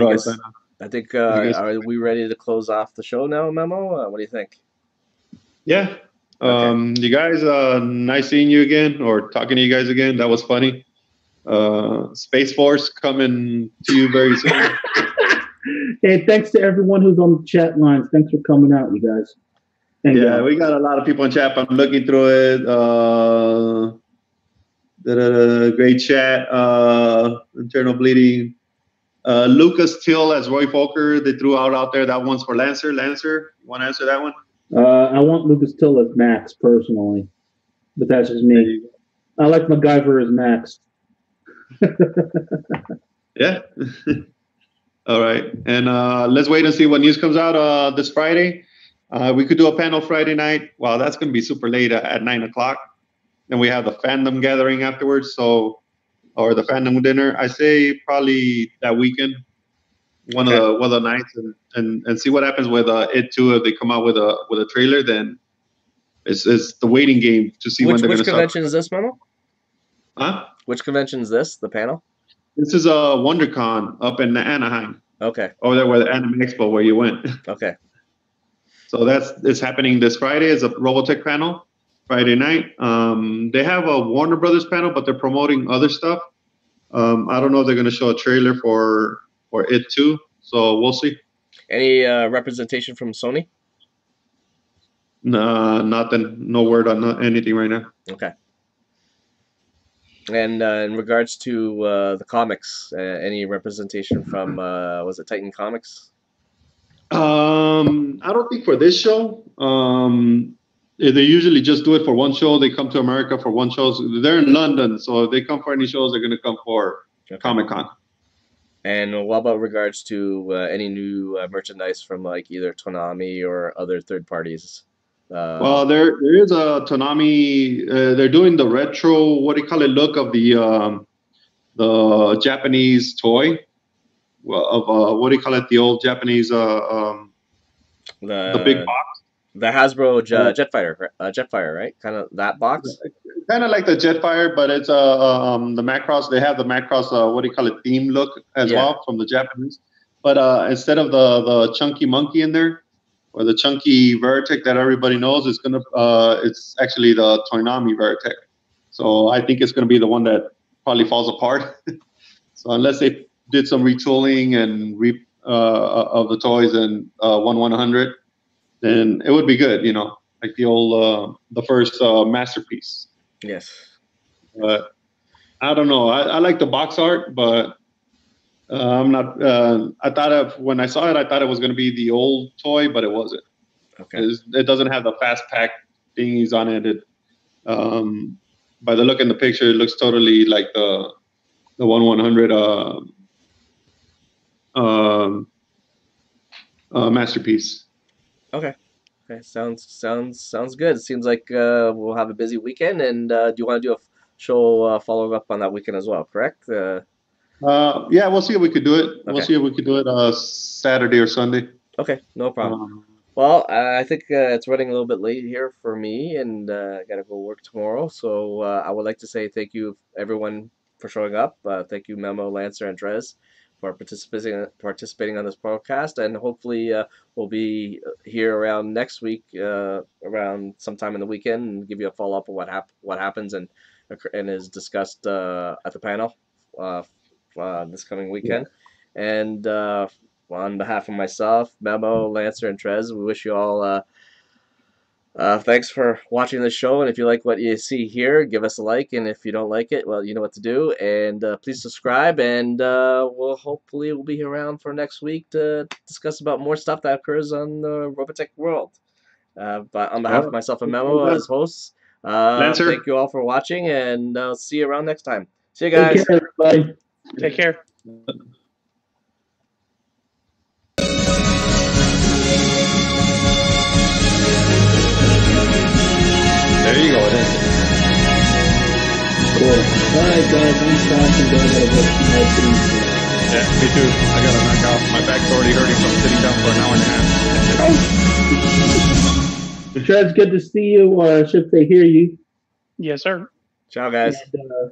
I think are we ready to close off the show now, Memo? What do you think? Yeah. Okay. You guys, nice seeing you again or talking to you guys again. That was funny. Space Force coming to you very soon. Hey, thanks to everyone who's on the chat lines. Thanks for coming out, you guys. We got a lot of people in chat. I'm looking through it. Great chat. Internal bleeding. Lucas Till as Roy Fokker. They threw out there. That one's for Lancer. Lancer, you want to answer that one? I want Lucas Till as Max personally, but that's just me. I like MacGyver as Max. Yeah. All right. And let's wait and see what news comes out this Friday. We could do a panel Friday night. Wow, that's going to be super late at 9 o'clock. Then we have the fandom gathering afterwards. So, or the fandom dinner. I say probably that weekend, one of the nights, and see what happens with it too. If they come out with a trailer, then it's the waiting game to see when they're going to start. Which convention is this, Memo? Huh? Which convention is this? The panel? This is a WonderCon up in Anaheim. Okay. Over there where the Anime Expo where you went. Okay. So it's happening this Friday. It's a Robotech panel, Friday night. They have a Warner Brothers panel, but they're promoting other stuff. I don't know if they're going to show a trailer for it too. So we'll see. Any representation from Sony? No, nothing. No word on anything right now. Okay. And in regards to the comics, any representation from was it Titan Comics? I don't think for this show. They usually just do it for one show. They come to America for one show. So they're in London, so if they come for any shows, they're going to come for Comic-Con. And what about regards to any new merchandise from like either Toonami or other third parties? Well, there is a Toonami. They're doing the retro, what do you call it, look of the Japanese toy. Well, of what do you call it? The old Japanese the big box. The Hasbro Jetfire, right? Kind of that box. Kind of like the Jetfire, but it's the Macross. They have the Macross what do you call it, theme look as well from the Japanese. But instead of the chunky monkey in there, or the chunky Veritech that everybody knows, it's actually the Toonami Veritech. So I think it's gonna be the one that probably falls apart. So unless they did some retooling and of the toys and 1/100, then it would be good, like the old the first masterpiece. Yes. But I don't know. I like the box art, but I'm not. When I saw it, I thought it was going to be the old toy, but it wasn't. Okay. It doesn't have the fast pack thingies on it. By the look in the picture, it looks totally like the 1/100 masterpiece. Okay. Sounds good. It seems like we'll have a busy weekend, and do you want to do a show following up on that weekend as well? Correct. Yeah, we'll see if we could do it. Okay. We'll see if we could do it Saturday or Sunday. Okay, no problem. Well, I think it's running a little bit late here for me, and I got to go work tomorrow. So I would like to say thank you, everyone, for showing up. Thank you, Memo, Lancer, and Trez, for participating on this podcast. And hopefully we'll be here around next week, around sometime in the weekend, and give you a follow-up of what happens and is discussed at the panel this coming weekend. Yeah. And on behalf of myself, Memo, Lancer, and Trez, we wish you all thanks for watching the show. And if you like what you see here, give us a like. And if you don't like it, well, you know what to do. And please subscribe. And we'll be around for next week to discuss about more stuff that occurs on the Robotech world. But on behalf of myself and Memo as hosts, thank you all for watching, and I'll see you around next time. See you guys. Take care, everybody. Take care. There you go. It is. Cool. All right, guys. I'm stopping down at Yeah, me too. I got to knock off. My back's already hurting from sitting down for an hour and a half. Trez, good to see you, or I should say hear you. Yes, sir. Ciao, guys. And,